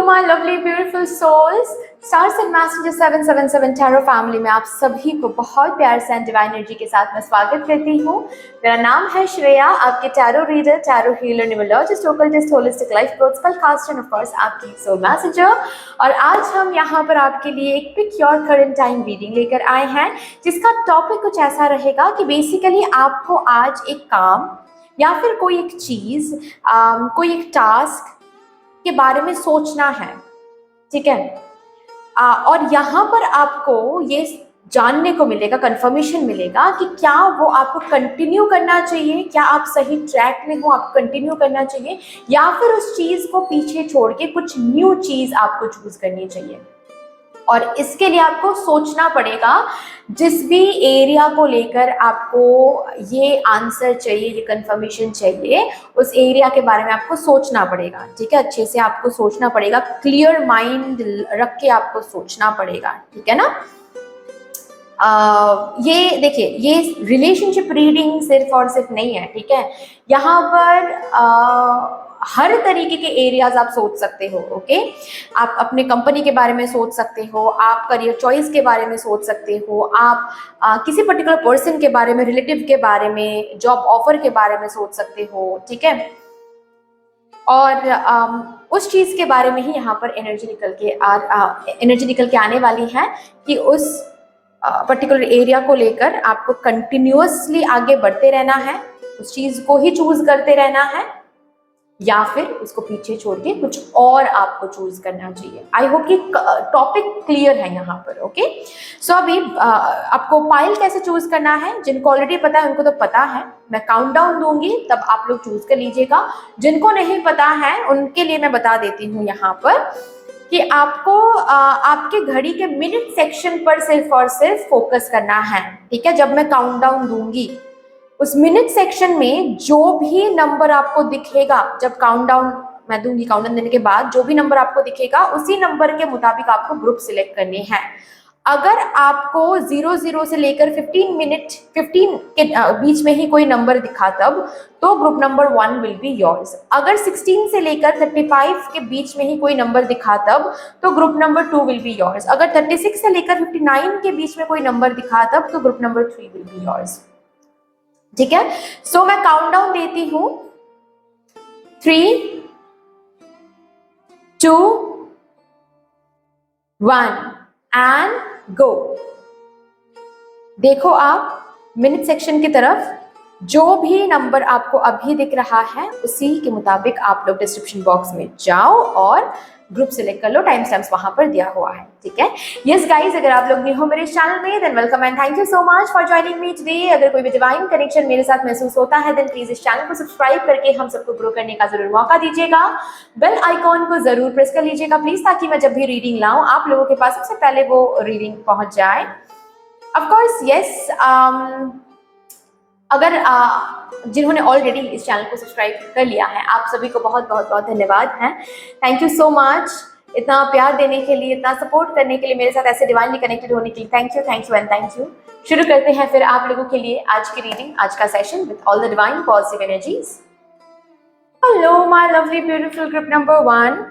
my lovely beautiful souls. Stars and Messenger 777 Tarot family में आप सभी को बहुत प्यार से डिवाइन एनर्जी के साथ मैं स्वागत करती हूँ। मेरा नाम है श्रेया, आपके tarot reader, tarot healer, numerologist, occultist, holistic life coach, spellcaster and of course आपकी सोल मैसेंजर। और आज हम यहाँ पर आपके लिए एक pick your current time reading लेकर आए हैं, जिसका टॉपिक कुछ ऐसा रहेगा कि बेसिकली आपको आज एक काम या फिर कोई एक चीज़, कोई एक टास्क के बारे में सोचना है, ठीक है। और यहाँ पर आपको ये जानने को मिलेगा, कंफर्मेशन मिलेगा कि क्या वो आपको कंटिन्यू करना चाहिए, क्या आप सही ट्रैक में हो, आपको कंटिन्यू करना चाहिए, या फिर उस चीज़ को पीछे छोड़ के कुछ न्यू चीज़ आपको चूज करनी चाहिए। और इसके लिए आपको सोचना पड़ेगा, जिस भी एरिया को लेकर आपको ये आंसर चाहिए, ये कंफर्मेशन चाहिए, उस एरिया के बारे में आपको सोचना पड़ेगा, ठीक है। अच्छे से आपको सोचना पड़ेगा, क्लियर माइंड रख के आपको सोचना पड़ेगा, ठीक है ना। ये देखिए, ये रिलेशनशिप रीडिंग सिर्फ और सिर्फ नहीं है, ठीक है। यहाँ पर हर तरीके के एरियाज आप सोच सकते हो, ओके। आप अपने कंपनी के बारे में सोच सकते हो, आप करियर चॉइस के बारे में सोच सकते हो, आप किसी पर्टिकुलर पर्सन के बारे में, रिलेटिव के बारे में, जॉब ऑफर के बारे में सोच सकते हो, ठीक है। और उस चीज़ के बारे में ही यहाँ पर एनर्जी निकल के आने वाली है कि उस पर्टिकुलर एरिया को लेकर आपको कंटिन्यूअसली आगे बढ़ते रहना है, उस चीज़ को ही चूज करते रहना है, या फिर उसको पीछे छोड़ के कुछ और आपको चूज करना चाहिए। आई होप कि टॉपिक क्लियर है यहाँ पर, ओके। सो अभी आपको पाइल कैसे चूज करना है, जिनको ऑलरेडी पता है उनको तो पता है, मैं काउंटडाउन दूंगी तब आप लोग चूज कर लीजिएगा। जिनको नहीं पता है उनके लिए मैं बता देती हूँ यहाँ पर कि आपको आपके घड़ी के मिनट सेक्शन पर सिर्फ और सिर्फ फोकस करना है, ठीक है। जब मैं काउंटडाउन दूंगी उस मिनट सेक्शन में जो भी नंबर आपको दिखेगा, जब काउंटडाउन मैं दूंगी, काउंटडाउन देने के बाद जो भी नंबर आपको दिखेगा उसी नंबर के मुताबिक आपको ग्रुप सिलेक्ट करने हैं। अगर आपको 00 से लेकर 15 के बीच में ही कोई नंबर दिखा तब तो group number 1 will be yours. अगर 16 से लेकर 35 के बीच में ही कोई नंबर दिखा तब तो group number 2 will be yours. अगर 36 से लेकर 59 के बीच में कोई नंबर दिखा तब तो group number 3 will be yours, ठीक है। सो मैं काउंटडाउन देती हूं, 3, 2, 1 एंड गो। देखो आप मिनट सेक्शन की तरफ, जो भी नंबर आपको अभी दिख रहा है उसी के मुताबिक आप लोग डिस्क्रिप्शन बॉक्स में जाओ और ग्रुप सिलेक्ट कर लो, टाइम स्टैम्प्स वहां पर दिया हुआ है, ठीक है। यस गाइस, अगर आप लोग न्यू हो मेरे चैनल में than welcome and thank you so much for joining me today. अगर कोई भी डिवाइन कनेक्शन मेरे साथ महसूस होता है देन प्लीज इस चैनल को सब्सक्राइब करके हम सबको ग्रो करने का जरूर मौका दीजिएगा। बेल आइकॉन को जरूर प्रेस कर लीजिएगा प्लीज, ताकि मैं जब भी रीडिंग लाऊं आप लोगों के पास सबसे पहले वो रीडिंग पहुंच जाए। ऑफ कोर्स यस, अगर जिन्होंने ऑलरेडी इस चैनल को सब्सक्राइब कर लिया है आप सभी को बहुत बहुत बहुत धन्यवाद है। थैंक यू सो मच इतना प्यार देने के लिए, इतना सपोर्ट करने के लिए, मेरे साथ ऐसे डिवाइनली कनेक्टेड होने के लिए thank you and thank you. शुरू करते हैं फिर आप लोगों के लिए आज की रीडिंग, आज का session with all the divine positive energies. Hello my lovely beautiful group number 1,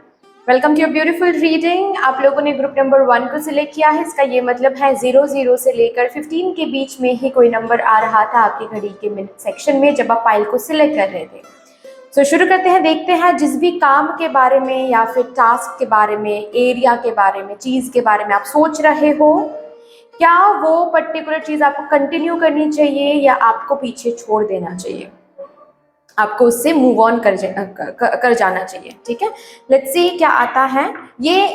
welcome to your beautiful reading. आप लोगों ने ग्रुप नंबर 1 को सिलेक्ट किया है, इसका ये मतलब है 00 से लेकर 15 के बीच में ही कोई नंबर आ रहा था आपकी घड़ी के मिनट सेक्शन में जब आप फाइल को सिलेक्ट कर रहे थे। सो शुरू करते हैं, देखते हैं जिस भी काम के बारे में या फिर टास्क के बारे में, एरिया के बारे में, चीज़ के बारे में आप सोच रहे हो, क्या वो पर्टिकुलर चीज़ आपको कंटिन्यू करनी चाहिए या आपको पीछे छोड़ देना चाहिए, आपको उससे मूव ऑन कर जाना चाहिए, ठीक है। लेट्स सी क्या आता है। ये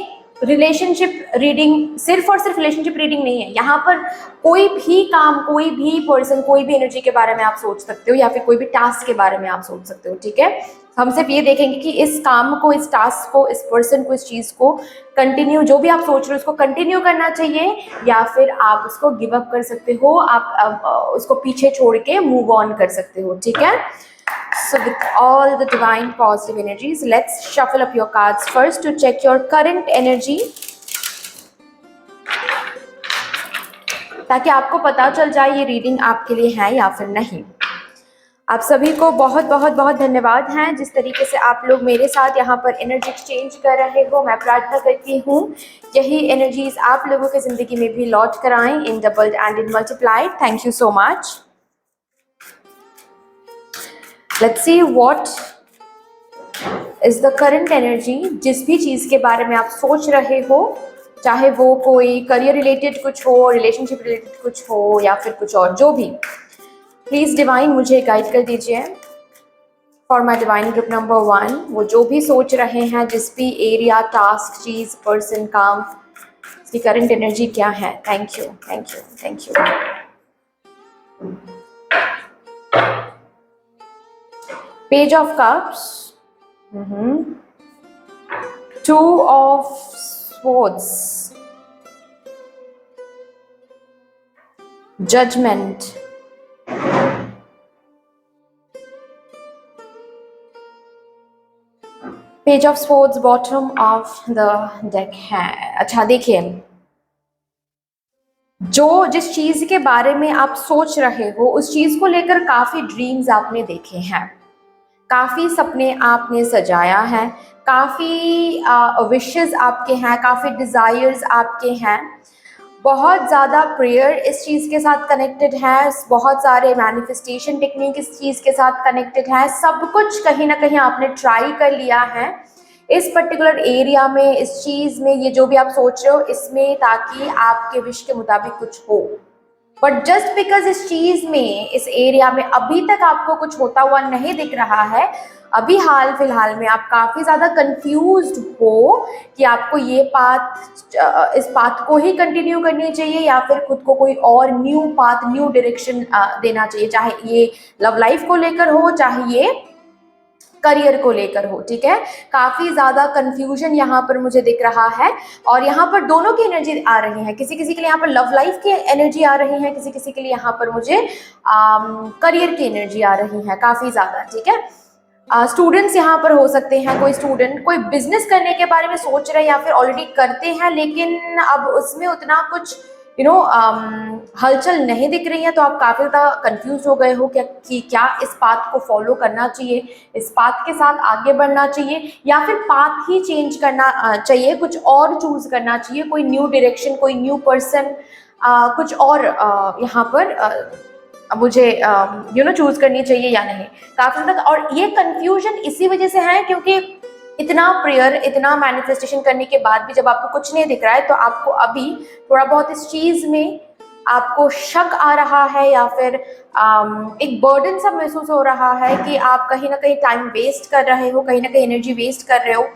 रिलेशनशिप रीडिंग सिर्फ और सिर्फ रिलेशनशिप रीडिंग नहीं है, यहाँ पर कोई भी काम, कोई भी पर्सन, कोई भी एनर्जी के बारे में आप सोच सकते हो या फिर कोई भी टास्क के बारे में आप सोच सकते हो, ठीक है। हम सिर्फ ये देखेंगे कि इस काम को, इस टास्क को, इस पर्सन को, इस चीज़ को कंटिन्यू, जो भी आप सोच रहे हो उसको कंटिन्यू करना चाहिए या फिर आप उसको गिव अप कर सकते हो, आप उसको पीछे छोड़ के मूव ऑन कर सकते हो, ठीक है। So with all the divine positive energies, let's shuffle up your cards first to check your current energy, ताकि आपको पता चल जाए ये रीडिंग आपके लिए है या फिर नहीं। आप सभी को बहुत बहुत बहुत धन्यवाद हैं जिस तरीके से आप लोग मेरे साथ यहाँ पर एनर्जी एक्सचेंज कर रहे हो। मैं प्रार्थना करती हूँ यही एनर्जीज आप लोगों की ज़िंदगी में भी लौट कर आएँ in doubled and in multiplied. Thank you so much. Let's see what is the current energy. जिस भी चीज़ के बारे में आप सोच रहे हो, चाहे वो कोई करियर रिलेटेड कुछ हो, रिलेशनशिप रिलेटेड कुछ हो या फिर कुछ और, जो भी, प्लीज़ डिवाइन मुझे गाइड कर दीजिए। For my divine group number 1, वो जो भी सोच रहे हैं, जिस भी एरिया, टास्क, चीज़, पर्सन, काम, इसकी करंट एनर्जी क्या है। Thank you, thank you, thank you. Page of cups, 2 of swords, judgement, page of swords bottom of the deck है। अच्छा देखिए, जो जिस चीज़ के बारे में आप सोच रहे हो उस चीज़ को लेकर काफ़ी ड्रीम्स आपने देखे हैं, काफ़ी सपने आपने सजाया है, काफ़ी विशेस आपके हैं, काफ़ी डिज़ायर्स आपके हैं, बहुत ज़्यादा प्रेयर इस चीज़ के साथ कनेक्टेड है, बहुत सारे मैनिफेस्टेशन टेक्निक इस चीज़ के साथ कनेक्टेड है। सब कुछ कहीं ना कहीं आपने ट्राई कर लिया है इस पर्टिकुलर एरिया में, इस चीज़ में, ये जो भी आप सोच रहे हो इसमें, ताकि आपके विश के मुताबिक कुछ हो। बट जस्ट बिकॉज इस चीज़ में, इस एरिया में अभी तक आपको कुछ होता हुआ नहीं दिख रहा है, अभी हाल फिलहाल में आप काफ़ी ज़्यादा कंफ्यूज्ड हो कि आपको ये इस पाथ को ही कंटिन्यू करनी चाहिए या फिर खुद को कोई और न्यू पाथ, न्यू डायरेक्शन देना चाहिए, चाहे ये लव लाइफ को लेकर हो, चाहे ये करियर को लेकर हो। ठीक है, काफी ज्यादा कंफ्यूजन यहाँ पर मुझे दिख रहा है और यहाँ पर दोनों की एनर्जी आ रही है। किसी किसी के लिए यहाँ पर लव लाइफ की एनर्जी आ रही है, किसी किसी के लिए यहाँ पर मुझे करियर की एनर्जी आ रही है काफी ज्यादा। ठीक है, स्टूडेंट्स यहाँ पर हो सकते हैं, कोई स्टूडेंट कोई बिजनेस करने के बारे में सोच रहे हैं या फिर ऑलरेडी करते हैं लेकिन अब उसमें उतना कुछ हलचल नहीं दिख रही है, तो आप काफ़ी ज़्यादा कंफ्यूज हो गए हो कि क्या इस पाथ को फॉलो करना चाहिए, इस पाथ के साथ आगे बढ़ना चाहिए या फिर पाथ ही चेंज करना चाहिए, कुछ और चूज करना चाहिए, कोई न्यू डायरेक्शन, कोई न्यू पर्सन, कुछ और यहाँ पर मुझे चूज करनी चाहिए या नहीं, काफ़ी ज़्यादा। और ये कंफ्यूजन इसी वजह से है क्योंकि इतना प्रेयर, इतना मैनिफेस्टेशन करने के बाद भी जब आपको कुछ नहीं दिख रहा है, तो आपको अभी थोड़ा बहुत इस चीज़ में आपको शक आ रहा है या फिर एक बर्डन सा महसूस हो रहा है कि आप कहीं ना कहीं टाइम वेस्ट कर रहे हो, कहीं ना कहीं एनर्जी वेस्ट कर रहे हो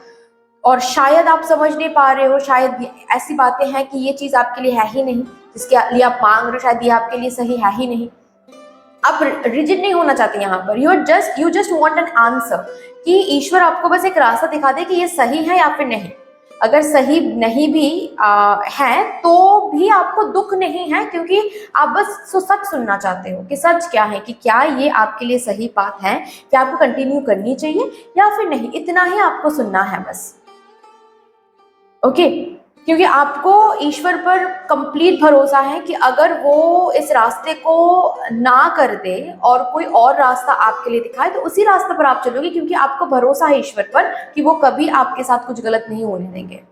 और शायद आप समझ नहीं पा रहे हो, शायद ऐसी बातें हैं कि ये चीज़ आपके लिए है ही नहीं, जिसके लिए आप मांग रहे हो शायद ये आपके लिए सही है ही नहीं। आप रिजिड नहीं होना चाहते यहाँ पर, you just want an answer कि ईश्वर आपको बस एक रास्ता दिखा दे कि ये सही है या फिर नहीं। अगर सही नहीं भी है तो भी आपको दुख नहीं है क्योंकि आप बस सच सुनना चाहते हो कि सच क्या है, कि क्या ये आपके लिए सही बात है, क्या आपको कंटिन्यू करनी चाहिए या फिर नहीं, इतना ही आपको सुनना है बस। ओके, क्योंकि आपको ईश्वर पर कंप्लीट भरोसा है कि अगर वो इस रास्ते को ना कर दे और कोई और रास्ता आपके लिए दिखाए तो उसी रास्ते पर आप चलोगे, क्योंकि आपको भरोसा है ईश्वर पर कि वो कभी आपके साथ कुछ गलत नहीं होने देंगे।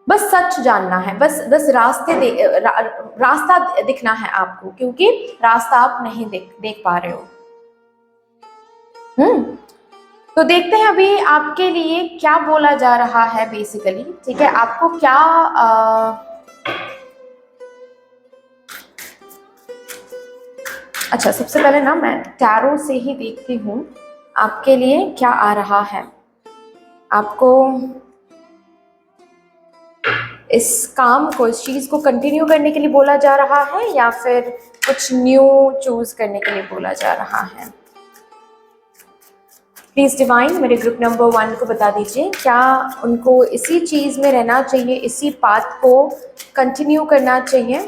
बस सच जानना है, बस रास्ता दिखना है आपको, क्योंकि रास्ता आप नहीं देख पा रहे हो। तो देखते हैं अभी आपके लिए क्या बोला जा रहा है बेसिकली। ठीक है, आपको क्या अच्छा, सबसे पहले ना मैं टैरो से ही देखती हूँ आपके लिए क्या आ रहा है। आपको इस काम को, इस चीज़ को कंटिन्यू करने के लिए बोला जा रहा है या फिर कुछ न्यू चूज करने के लिए बोला जा रहा है। प्लीज़ डिवाइन मेरे ग्रुप नंबर 1 को बता दीजिए, क्या उनको इसी चीज़ में रहना चाहिए, इसी पाथ को कंटिन्यू करना चाहिए।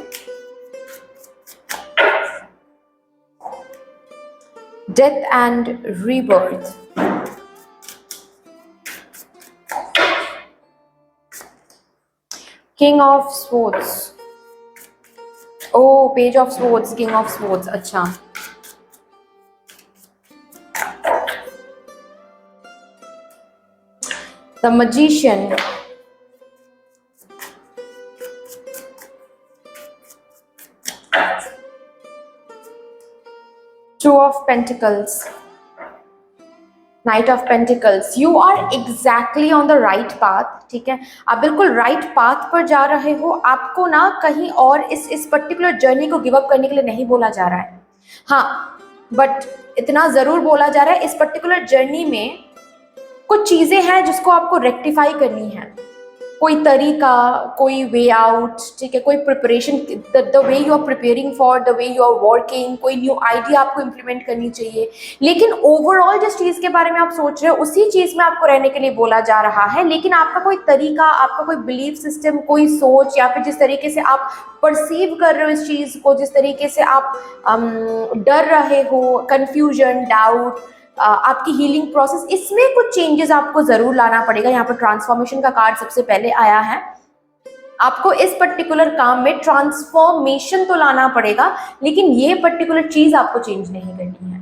Death and rebirth, king of swords, oh page of swords, king of swords. अच्छा, the magician, two of pentacles, knight of pentacles. You are exactly on the right path, ठीक है, आप बिल्कुल राइट पाथ पर जा रहे हो। आपको ना कहीं और इस पर्टिकुलर जर्नी को गिव अप करने के लिए नहीं बोला जा रहा है। हाँ, बट इतना जरूर बोला जा रहा है, इस पर्टिकुलर जर्नी में कुछ चीजें हैं जिसको आपको रेक्टिफाई करनी है। कोई तरीका, कोई वे आउट, ठीक है, कोई preparation, the way you are preparing for, the way you are working, कोई न्यू आइडिया आपको इम्प्लीमेंट करनी चाहिए। लेकिन ओवरऑल जिस चीज़ के बारे में आप सोच रहे हो उसी चीज़ में आपको रहने के लिए बोला जा रहा है। लेकिन आपका कोई तरीका, आपका कोई बिलीफ सिस्टम, कोई सोच, या फिर जिस तरीके से आप परसीव कर रहे हो इस चीज़ को, जिस तरीके से आप डर रहे हो, कन्फ्यूजन, डाउट, आपकी हीलिंग प्रोसेस, इसमें कुछ चेंजेस आपको जरूर लाना पड़ेगा। यहाँ पर ट्रांसफॉर्मेशन का कार्ड सबसे पहले आया है। आपको इस पर्टिकुलर काम में ट्रांसफॉर्मेशन तो लाना पड़ेगा, लेकिन ये पर्टिकुलर चीज आपको चेंज नहीं करनी है।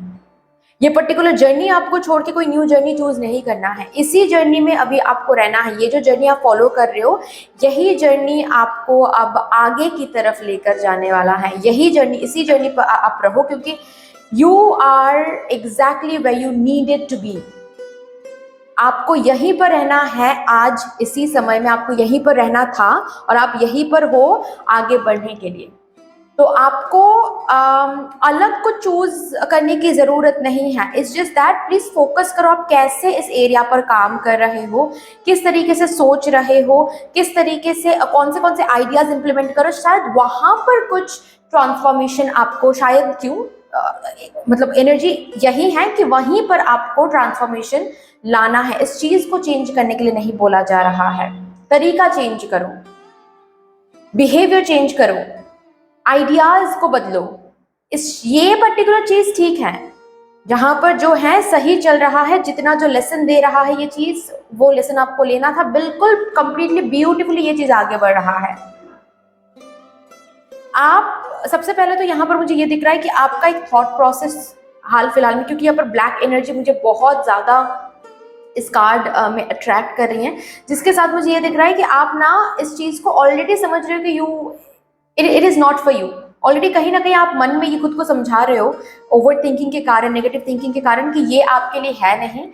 ये पर्टिकुलर जर्नी आपको छोड़ के कोई न्यू जर्नी चूज नहीं करना है। इसी जर्नी में अभी आपको रहना है। ये जो जर्नी आप फॉलो कर रहे हो, यही जर्नी आपको अब आगे की तरफ लेकर जाने वाला है। यही जर्नी, इसी जर्नी पर आप रहो, क्योंकि You are exactly where you needed to be. आपको यहीं पर रहना है। आज इसी समय में आपको यहीं पर रहना था और आप यहीं पर हो आगे बढ़ने के लिए। तो आपको अलग कुछ चूज करने की जरूरत नहीं है। It's just that please focus करो आप कैसे इस एरिया पर काम कर रहे हो, किस तरीके से सोच रहे हो, किस तरीके से कौन से आइडियाज इंप्लीमेंट करो। शायद वहां पर कुछ ट्रांसफॉर्मेशन आपको, शायद क्यों, मतलब एनर्जी यही है कि वहीं पर आपको ट्रांसफॉर्मेशन लाना है। इस चीज को चेंज करने के लिए नहीं बोला जा रहा है। तरीका चेंज करो, बिहेवियर चेंज करो, आइडियाज को बदलो। ये पर्टिकुलर चीज ठीक है, जहां पर जो है सही चल रहा है, जितना जो लेसन दे रहा है ये चीज, वो लेसन आपको लेना था। बिल्कुल कंप्लीटली ब्यूटीफुली ये चीज आगे बढ़ रहा है। आप सबसे पहले तो यहाँ पर मुझे ये दिख रहा है कि आपका एक थॉट प्रोसेस हाल फिलहाल में, क्योंकि यहाँ पर ब्लैक एनर्जी मुझे बहुत ज्यादा इस कार्ड में अट्रैक्ट कर रही है, जिसके साथ मुझे ये दिख रहा है कि आप ना इस चीज को ऑलरेडी समझ रहे हो कि it is not for you. Already कहीं ना कहीं आप मन में ये खुद को समझा रहे हो, ओवर थिंकिंग के कारण, नेगेटिव थिंकिंग के कारण, कि ये आपके लिए है नहीं।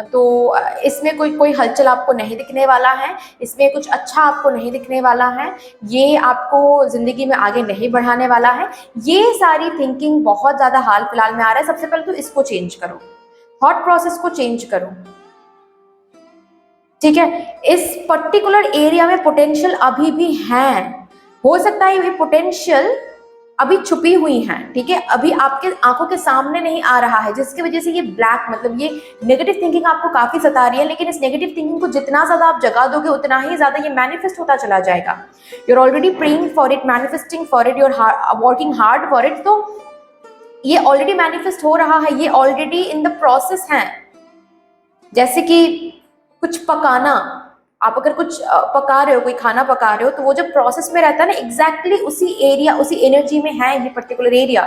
तो इसमें कोई हलचल आपको नहीं दिखने वाला है, इसमें कुछ अच्छा आपको नहीं दिखने वाला है, ये आपको जिंदगी में आगे नहीं बढ़ाने वाला है। ये सारी थिंकिंग बहुत ज़्यादा हाल फिलहाल में आ रहा है। सबसे पहले तो इसको चेंज करो, थॉट प्रोसेस को चेंज करो, ठीक है। इस पर्टिकुलर एरिया में पोटेंशियल अभी भी है। हो सकता है ये पोटेंशियल अभी छुपी हुई है, ठीक है, अभी आपके आंखों के सामने नहीं आ रहा है, जिसकी वजह से ये ब्लैक, मतलब ये नेगेटिव थिंकिंग आपको काफी सता रही है। लेकिन इस नेगेटिव थिंकिंग को जितना ज्यादा आप जगा दोगे, उतना ही ज्यादा ये मैनिफेस्ट होता चला जाएगा। You are already praying for it, manifesting for it, you are working hard for it. तो ये ऑलरेडी मैनिफेस्ट हो रहा है, ये ऑलरेडी इन द प्रोसेस है। जैसे कि कुछ पकाना, आप अगर कुछ पका रहे हो, कोई खाना पका रहे हो, तो वो जब प्रोसेस में रहता है ना, एग्जैक्टली उसी एरिया, उसी एनर्जी में है ये पर्टिकुलर एरिया।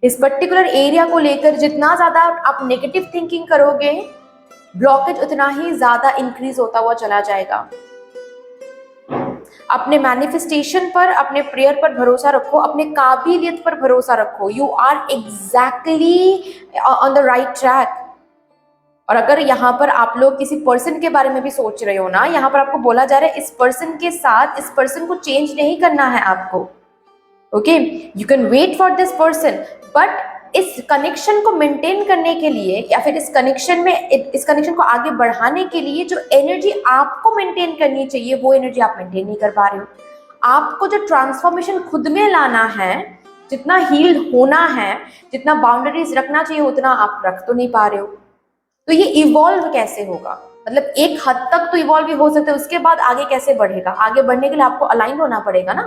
इस पर्टिकुलर एरिया को लेकर जितना ज्यादा आप नेगेटिव थिंकिंग करोगे, ब्लॉकेज उतना ही ज्यादा इंक्रीज होता हुआ चला जाएगा। अपने मैनिफेस्टेशन पर, अपने प्रेयर पर भरोसा रखो, अपने काबिलियत पर भरोसा रखो। You are exactly on the right track. और अगर यहाँ पर आप लोग किसी पर्सन के बारे में भी सोच रहे हो ना, यहाँ पर आपको बोला जा रहा है इस पर्सन के साथ, इस पर्सन को चेंज नहीं करना है आपको। Okay, you can wait for this person, but इस कनेक्शन को मेंटेन करने के लिए, या फिर इस कनेक्शन को आगे बढ़ाने के लिए जो एनर्जी आपको मेंटेन करनी चाहिए, वो एनर्जी आप मेंटेन नहीं कर पा रहे हो। आपको जो ट्रांसफॉर्मेशन खुद में लाना है, जितना हील्ड होना है, जितना बाउंड्रीज रखना चाहिए, उतना आप रख तो नहीं पा रहे हो। तो ये इवॉल्व कैसे होगा? मतलब एक हद तक तो इवॉल्व भी हो सकता है, उसके बाद आगे कैसे बढ़ेगा? आगे बढ़ने के लिए आपको अलाइन होना पड़ेगा ना।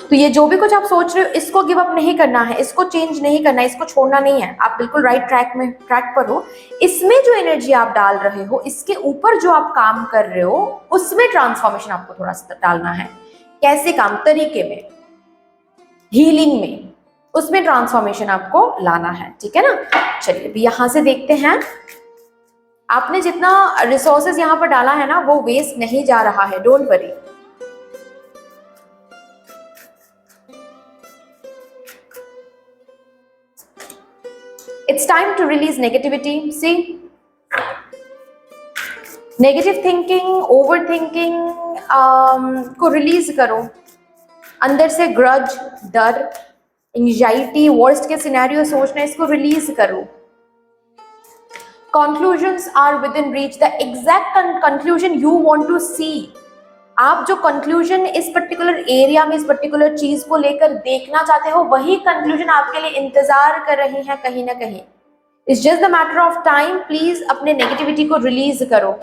तो ये जो भी कुछ आप सोच रहे हो, इसको गिव अप नहीं करना है, इसको चेंज नहीं करना है, इसको छोड़ना नहीं है। आप बिल्कुल राइट ट्रैक पर हो। इसमें जो एनर्जी आप डाल रहे हो, इसके ऊपर जो आप काम कर रहे हो, उसमें ट्रांसफॉर्मेशन आपको थोड़ा सा डालना है। कैसे काम? तरीके में, हीलिंग में, उसमें ट्रांसफॉर्मेशन आपको लाना है, ठीक है ना। चलिए अभी यहां से देखते हैं आपने जितना रिसोर्सेज यहाँ पर डाला है ना वो वेस्ट नहीं जा रहा है, don't worry. It's time to release negativity. See, negative thinking, over thinking को रिलीज करो। अंदर से ग्रज, डर, एंजाइटी, वर्स्ट के सिनेरियो सोचना, इसको रिलीज करो। Conclusions are within reach, the exact conclusion you want to see. आप जो कंक्लूजन इस पर्टिकुलर एरिया में, इस पर्टिकुलर चीज को लेकर देखना चाहते हो, वही कंक्लूजन आपके लिए इंतजार कर रहे हैं कहीं ना कहीं। It's just the matter of time. Please अपने नेगेटिविटी को रिलीज करो।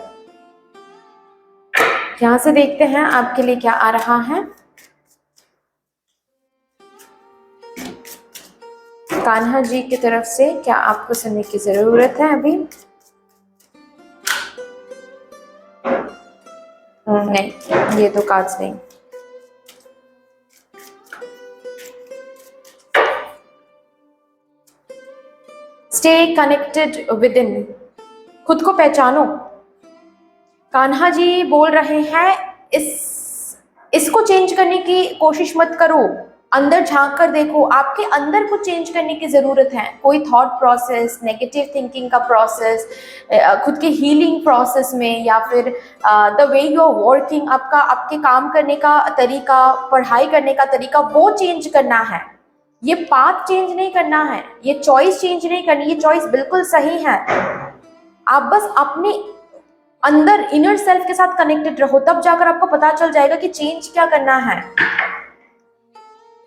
यहां से देखते हैं आपके लिए क्या आ रहा है। कान्हा जी की तरफ से क्या आपको सुनने की जरूरत है अभी? नहीं, ये तो कार्ड्स नहीं। स्टे कनेक्टेड विद इन, खुद को पहचानो। कान्हा जी बोल रहे हैं इसको चेंज करने की कोशिश मत करो, अंदर झांक कर देखो। आपके अंदर कुछ चेंज करने की जरूरत है। कोई थॉट प्रोसेस, नेगेटिव थिंकिंग का प्रोसेस, खुद के हीलिंग प्रोसेस में, या फिर the way you are working, आपके काम करने का तरीका, पढ़ाई करने का तरीका, वो चेंज करना है। ये पाथ चेंज नहीं करना है, ये चॉइस चेंज नहीं करनी। ये चॉइस बिल्कुल सही है। आप बस अपने अंदर इनर सेल्फ के साथ कनेक्टेड रहो, तब जाकर आपको पता चल जाएगा कि चेंज क्या करना है।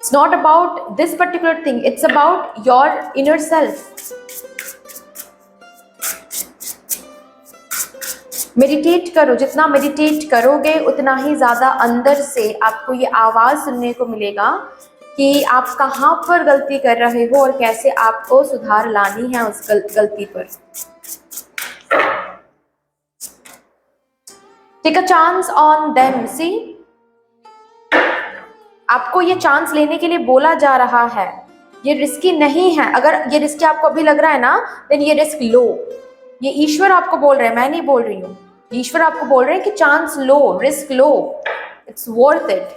It's not about this particular thing, it's about your inner self. Meditate करो, जितना मेडिटेट करोगे उतना ही ज्यादा अंदर से आपको ये आवाज सुनने को मिलेगा कि आप कहाँ पर गलती कर रहे हो और कैसे आपको सुधार लानी है उस गलती पर। Take a chance on them. See, आपको ये चांस लेने के लिए बोला जा रहा है। ये रिस्की नहीं है। अगर ये रिस्की आपको अभी लग रहा है ना, देन ये रिस्क लो। ये ईश्वर आपको बोल रहे हैं, मैं नहीं बोल रही हूँ। ईश्वर आपको बोल रहे हैं कि chance low, risk low, it's worth it.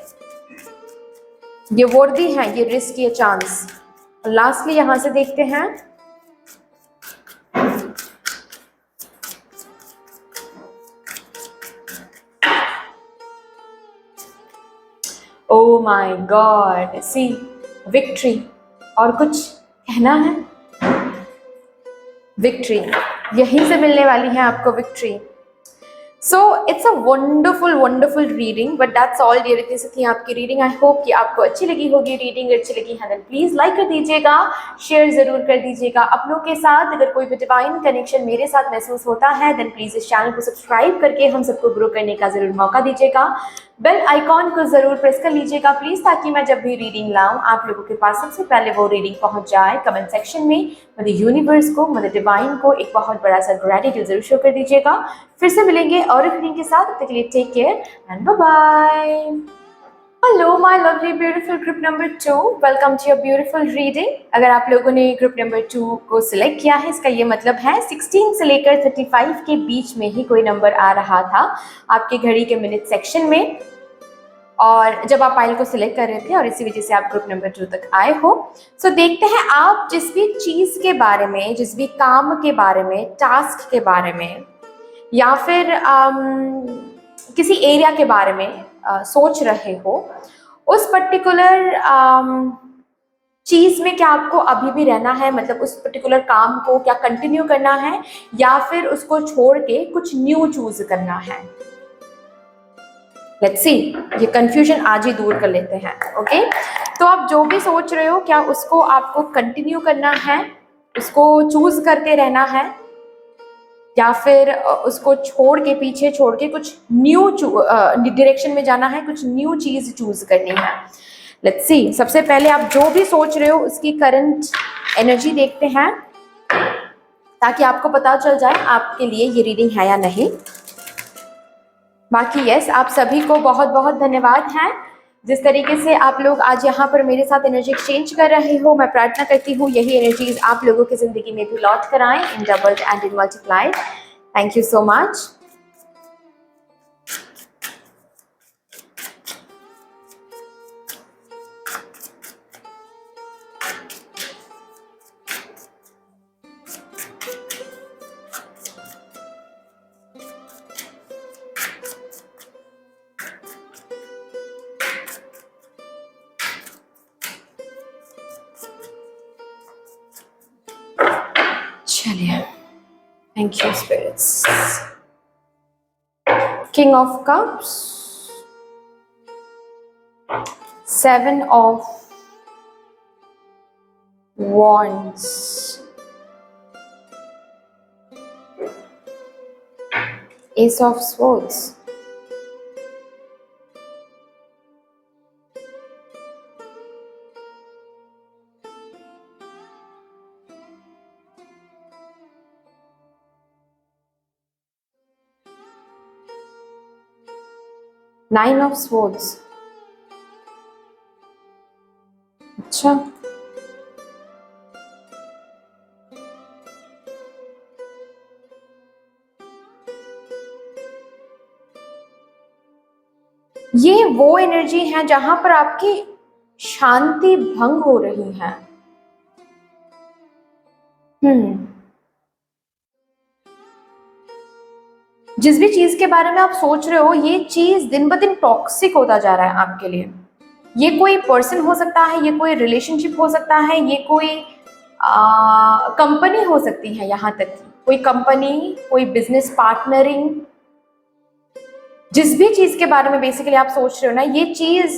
ये वर्दी है, ये रिस्क, ये चांस। लास्टली यहां से देखते हैं, ओ माई गॉड, सी, विक्ट्री। और कुछ कहना है? विक्ट्री, यहीं से मिलने वाली है आपको victory. So it's a wonderful reading, but that's all dear. इतनी सी थी आपकी रीडिंग। आई होप कि आपको अच्छी लगी होगी रीडिंग। अच्छी लगी है देन प्लीज लाइक कर दीजिएगा, शेयर जरूर कर दीजिएगा अपनों के साथ। अगर कोई भी डिवाइन कनेक्शन मेरे साथ महसूस होता है देन प्लीज इस चैनल को सब्सक्राइब करके हम सबको ग्रो करने का जरूर मौका दीजिएगा। बेल आइकॉन को जरूर प्रेस कर लीजिएगा प्लीज, ताकि मैं जब भी रीडिंग लाऊं आप लोगों के पास सबसे पहले वो रीडिंग पहुंच जाए। कमेंट सेक्शन में मदर यूनिवर्स को, मदर डिवाइन को एक बहुत बड़ा सा ग्रेटिट्यूड जरूर शो कर दीजिएगा। फिर से मिलेंगे और एक रीडिंग के साथ। तब तक के लिए take care and bye bye. Hello my lovely beautiful group number 2, welcome to your beautiful reading. अगर आप लोगों ने ग्रुप नंबर 2 को सिलेक्ट किया है, इसका ये मतलब है 16 से लेकर 35 के बीच में ही कोई नंबर आ रहा था आपके घड़ी के मिनट सेक्शन में, और जब आप फाइल को सिलेक्ट कर रहे थे और इसी वजह से आप ग्रुप नंबर 2 तक आए हो। सो देखते हैं आप जिस भी चीज के बारे में, जिस भी काम के बारे में, टास्क के बारे में, या फिर किसी एरिया के बारे में सोच रहे हो, उस पर्टिकुलर चीज में क्या आपको अभी भी रहना है, मतलब उस पर्टिकुलर काम को क्या कंटिन्यू करना है, या फिर उसको छोड़ के कुछ न्यू चूज करना है। लेट्स सी, ये कंफ्यूजन आज ही दूर कर लेते हैं। ओके, तो आप जो भी सोच रहे हो, क्या उसको आपको कंटिन्यू करना है, उसको चूज करते रहना है, या फिर उसको छोड़ के, पीछे छोड़ के कुछ न्यू डायरेक्शन में जाना है, कुछ न्यू चीज चूज करनी है। लेट्स सी, सबसे पहले आप जो भी सोच रहे हो उसकी करंट एनर्जी देखते हैं, ताकि आपको पता चल जाए आपके लिए ये रीडिंग है या नहीं। बाकी यस, आप सभी को बहुत बहुत धन्यवाद है जिस तरीके से आप लोग आज यहाँ पर मेरे साथ एनर्जी एक्सचेंज कर रहे हो। मैं प्रार्थना करती हूँ यही एनर्जीज आप लोगों की जिंदगी में भी लौट कर आए in doubled and in multiplied. Thank you so much. चलिए, thank you spirits. King of cups, 7 of wands, ace of swords, 9 of swords। अच्छा, ये वो एनर्जी है जहां पर आपकी शांति भंग हो रही है। जिस भी चीज के बारे में आप सोच रहे हो, ये चीज दिन ब दिन टॉक्सिक होता जा रहा है आपके लिए। ये कोई पर्सन हो सकता है, ये कोई रिलेशनशिप हो सकता है, ये कोई कंपनी हो सकती है, यहाँ तक कि कोई कंपनी, कोई बिजनेस पार्टनरिंग, जिस भी चीज के बारे में बेसिकली आप सोच रहे हो ना, ये चीज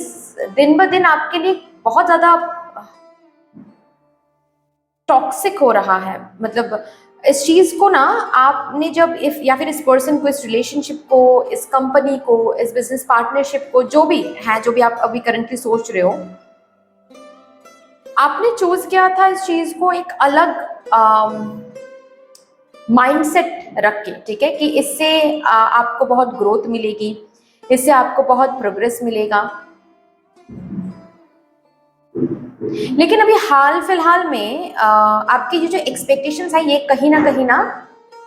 दिन ब दिन आपके लिए बहुत ज्यादा टॉक्सिक हो रहा है। मतलब इस चीज को ना आपने जब इफ या फिर इस पर्सन को, इस रिलेशनशिप को, इस कंपनी को, इस बिजनेस पार्टनरशिप को, जो भी है, जो भी आप अभी करंटली सोच रहे हो, आपने चूज किया था इस चीज को एक अलग माइंडसेट रख के, ठीक है, कि इससे आपको बहुत ग्रोथ मिलेगी, इससे आपको बहुत प्रोग्रेस मिलेगा। लेकिन अभी हाल फिलहाल में आपकी ये जो एक्सपेक्टेशंस है, ये कहीं ना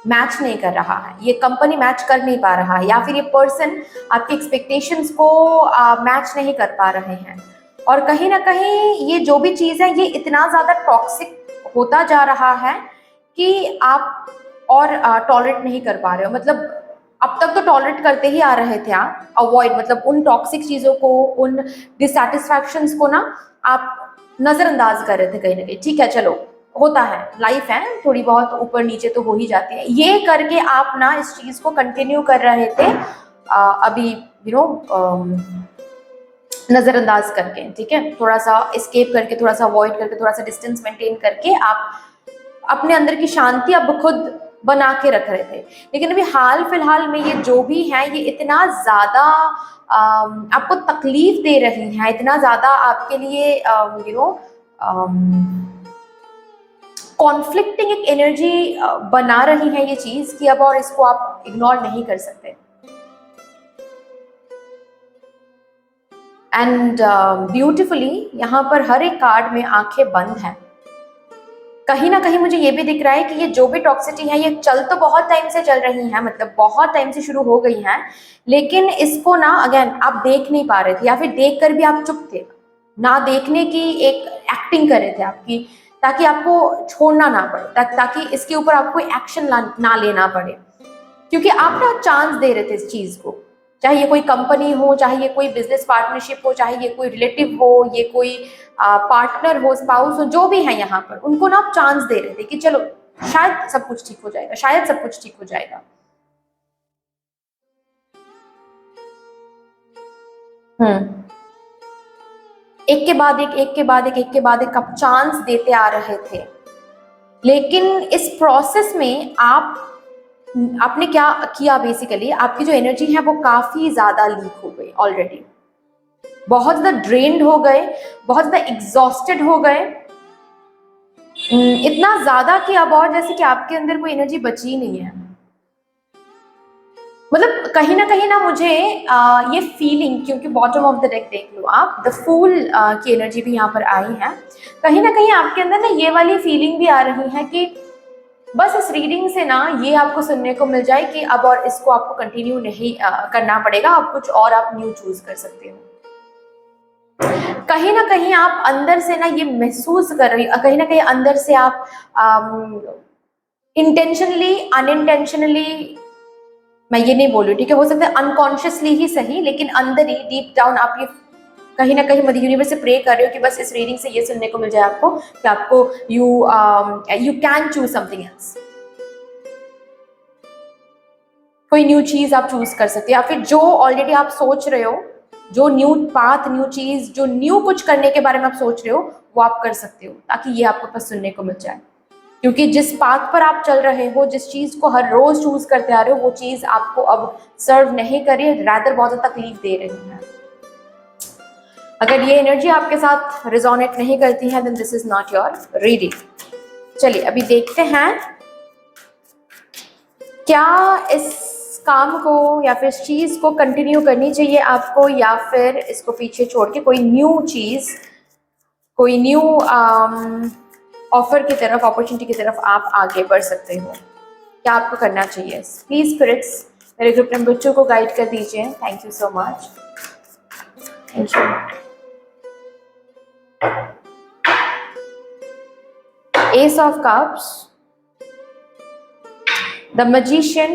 मैच नहीं कर रहा है, ये कंपनी मैच कर नहीं पा रहा है, या फिर ये पर्सन आपकी एक्सपेक्टेशंस को मैच नहीं कर पा रहे हैं। और कहीं ना कहीं ये जो भी चीज़ है, ये इतना ज़्यादा टॉक्सिक होता जा रहा है कि आप और टॉलरेट नहीं कर पा रहे हो। मतलब अब तक तो टॉलरेट करते ही आ रहे थे आप, अवॉइड, मतलब उन टॉक्सिक चीज़ों को, उन डिससैटिस्फैक्शंस को ना आप नजरअंदाज कर रहे थे कहीं ना कहीं। ठीक है, चलो, होता है, लाइफ है, थोड़ी बहुत ऊपर नीचे तो हो ही जाती है। ये करके आप ना इस चीज को कंटिन्यू कर रहे थे अभी, नजरअंदाज करके, ठीक है, थोड़ा सा एस्केप करके, थोड़ा सा अवॉइड करके, थोड़ा सा डिस्टेंस मेंटेन करके आप अपने अंदर की शांति अब खुद बना के रख रहे थे। लेकिन अभी हाल फिलहाल में ये जो भी है, ये इतना ज्यादा आपको तकलीफ दे रही है, इतना ज्यादा आपके लिए कॉन्फ्लिक्टिंग एक एनर्जी बना रही है ये चीज, कि अब और इसको आप इग्नोर नहीं कर सकते। एंड ब्यूटिफुली यहाँ पर हर एक कार्ड में आंखें बंद हैं। कहीं ना कहीं मुझे ये भी दिख रहा है कि ये जो भी टॉक्सिटी है, ये चल तो बहुत टाइम से चल रही है, मतलब बहुत टाइम से शुरू हो गई है, लेकिन इसको ना अगेन आप देख नहीं पा रहे थे, या फिर देख कर भी आप चुप थे, ना देखने की एक एक्टिंग कर रहे थे आपकी, ताकि आपको छोड़ना ना पड़े, ताकि इसके ऊपर आपको एक्शन ना लेना पड़े, क्योंकि आप ना चांस दे रहे थे इस चीज को। चाहे ये कोई कंपनी हो, चाहे ये कोई बिजनेस पार्टनरशिप हो, चाहे ये कोई रिलेटिव हो, ये कोई पार्टनर हो, स्पाउस हो, जो भी है यहाँ पर, उनको ना आप चांस दे रहे थे कि चलो शायद सब कुछ ठीक हो जाएगा, शायद सब कुछ ठीक हो जाएगा। एक के बाद एक, एक के बाद एक, एक के बाद एक आप चांस देते आ रहे थे। लेकिन इस प्रोसेस में आपने क्या किया, बेसिकली आपकी जो एनर्जी है वो काफी ज्यादा लीक हो गई ऑलरेडी, बहुत ज्यादा ड्रेन्ड हो गए, बहुत ज्यादा एग्जॉस्टेड हो गए, इतना ज्यादा कि अब और जैसे कि आपके अंदर कोई एनर्जी बची ही नहीं है। मतलब कहीं ना मुझे ये फीलिंग, क्योंकि बॉटम ऑफ द डेक देख लो आप, द फूल की एनर्जी भी यहाँ पर आई है, कहीं ना कहीं आपके अंदर ना ये वाली फीलिंग भी आ रही है कि बस इस रीडिंग से ना ये आपको सुनने को मिल जाए कि अब और इसको आपको कंटिन्यू नहीं करना पड़ेगा, अब कुछ और आप न्यू चूज कर सकते हो। कहीं ना कहीं आप अंदर से ना ये महसूस कर रही हो, कहीं ना कहीं अंदर से आप इंटेंशनली अनइंटेंशनली, मैं ये नहीं बोल रही, ठीक है, हो सकता है अनकॉन्शियसली ही सही, लेकिन अंदर ही डीप डाउन आप ये कहीं ना कहीं मदर यूनिवर्स से प्रे कर रहे हो कि बस इस रीडिंग से ये सुनने को मिल जाए आपको कि आपको you can choose something else, कोई न्यू चीज आप चूज कर सकते हो, या फिर जो ऑलरेडी आप सोच रहे हो, जो न्यू पाथ, न्यू चीज, जो न्यू कुछ करने के बारे में आप सोच रहे हो वो आप कर सकते हो, ताकि ये आपको पास सुनने को मिल जाए। क्योंकि जिस पाथ पर आप चल रहे हो, जिस चीज को हर रोज चूज करते आ रहे हो, वो चीज आपको अब सर्व नहीं कर रही है, रादर बहुत ज्यादा तकलीफ दे रही है। अगर ये एनर्जी आपके साथ रिजोनेट नहीं करती है, then this is not your reading. चलिए अभी देखते हैं क्या इस काम को या फिर इस चीज को कंटिन्यू करनी चाहिए आपको, या फिर इसको पीछे छोड़ के कोई न्यू चीज, कोई न्यू ऑफर की तरफ, अपॉर्चुनिटी की तरफ आप आगे बढ़ सकते हो। क्या आपको करना चाहिए? प्लीज स्पिरिट्स मेरे ग्रुप में बच्चों को गाइड कर दीजिए। Thank you so much. Thank you. Ace of Cups, the Magician,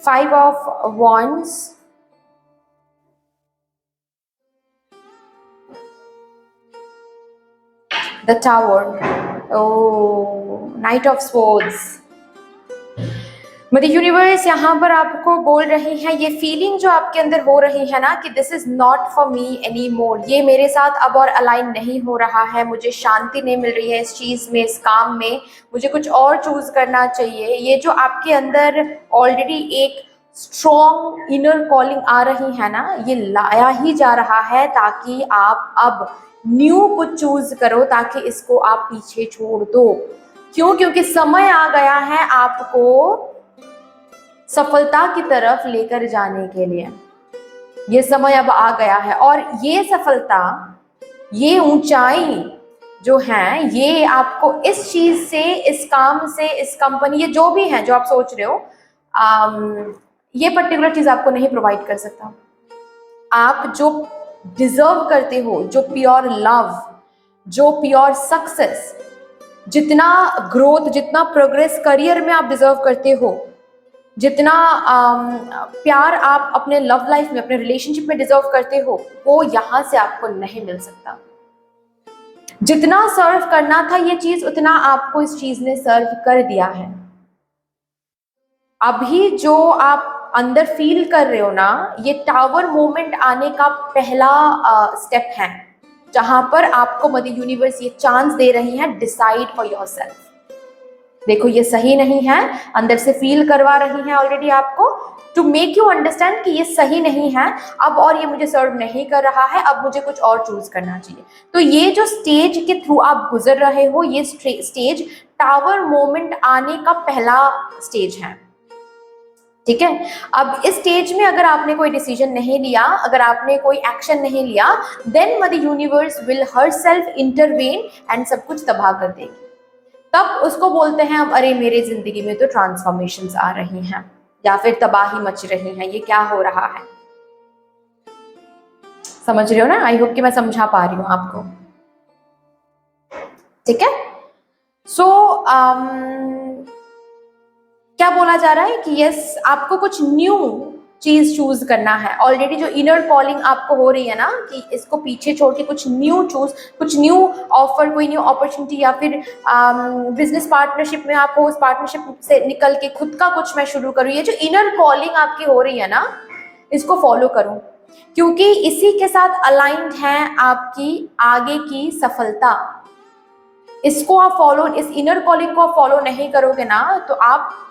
Five of Wands, the Tower, oh, Knight of Swords। Mother universe यहाँ पर आपको बोल रही है, ये फीलिंग जो आपके अंदर हो रही है ना कि this is not for me any more, ये मेरे साथ अब और अलाइन नहीं हो रहा है, मुझे शांति नहीं मिल रही है इस चीज़ में, इस काम में, मुझे कुछ और चूज करना चाहिए। ये जो आपके अंदर ऑलरेडी एक स्ट्रॉन्ग इनर कॉलिंग आ रही है ना, ये लाया ही जा रहा है ताकि आप अब न्यू कुछ चूज करो, ताकि इसको आप पीछे छोड़ दो। क्यों? क्योंकि समय आ गया है आपको सफलता की तरफ लेकर जाने के लिए। ये समय अब आ गया है, और ये सफलता, ये ऊंचाई जो है, ये आपको इस चीज से, इस काम से, इस कंपनी, ये जो भी है जो आप सोच रहे हो, ये पर्टिकुलर चीज आपको नहीं प्रोवाइड कर सकता। आप जो डिजर्व करते हो, जो प्योर लव, जो प्योर सक्सेस, जितना ग्रोथ, जितना प्रोग्रेस करियर में आप डिजर्व करते हो, जितना प्यार आप अपने लव लाइफ में, अपने रिलेशनशिप में डिजर्व करते हो, वो यहां से आपको नहीं मिल सकता। जितना सर्व करना था ये चीज, उतना आपको इस चीज ने सर्व कर दिया है। अभी जो आप अंदर फील कर रहे हो ना, ये टावर मोमेंट आने का पहला स्टेप है, जहां पर आपको मदर यूनिवर्स ये चांस दे रही है, डिसाइड फॉर योरसेल्फ। देखो ये सही नहीं है, अंदर से फील करवा रही है ऑलरेडी आपको, टू मेक यू अंडरस्टैंड कि ये सही नहीं है अब, और ये मुझे सर्व नहीं कर रहा है, अब मुझे कुछ और चूज करना चाहिए। तो ये जो स्टेज के थ्रू आप गुजर रहे हो, ये स्टेज टावर मोमेंट आने का पहला स्टेज है, ठीक है। अब इस स्टेज में अगर आपने कोई डिसीजन नहीं लिया, अगर आपने कोई एक्शन नहीं लिया, then mother universe will herself intervene and सब कुछ तबाह कर देगी। तब उसको बोलते हैं अब अरे मेरे जिंदगी में तो ट्रांसफॉर्मेशंस आ रही हैं, या फिर तबाही मच रही है, ये क्या हो रहा है। समझ रहे हो ना? आई होप कि मैं समझा पा रही हूँ आपको, ठीक है। सो क्या बोला जा रहा है कि यस, आपको कुछ न्यू चीज चूज करना है। ऑलरेडी जो इनर कॉलिंग आपको हो रही है ना कि इसको पीछे छोड़ के कुछ न्यू चूज, कुछ न्यू ऑफर, कोई न्यू अपॉर्चुनिटी, या फिर बिजनेस पार्टनरशिप में आप हो, उस पार्टनरशिप से निकल के खुद का कुछ मैं शुरू करूँ, ये जो इनर कॉलिंग आपकी हो रही है ना, इसको फॉलो करूँ, क्योंकि इसी के साथ अलाइंड है आपकी आगे की सफलता। इसको आप फॉलो, इस इनर कॉलिंग को आप फॉलो नहीं करोगे ना, तो आप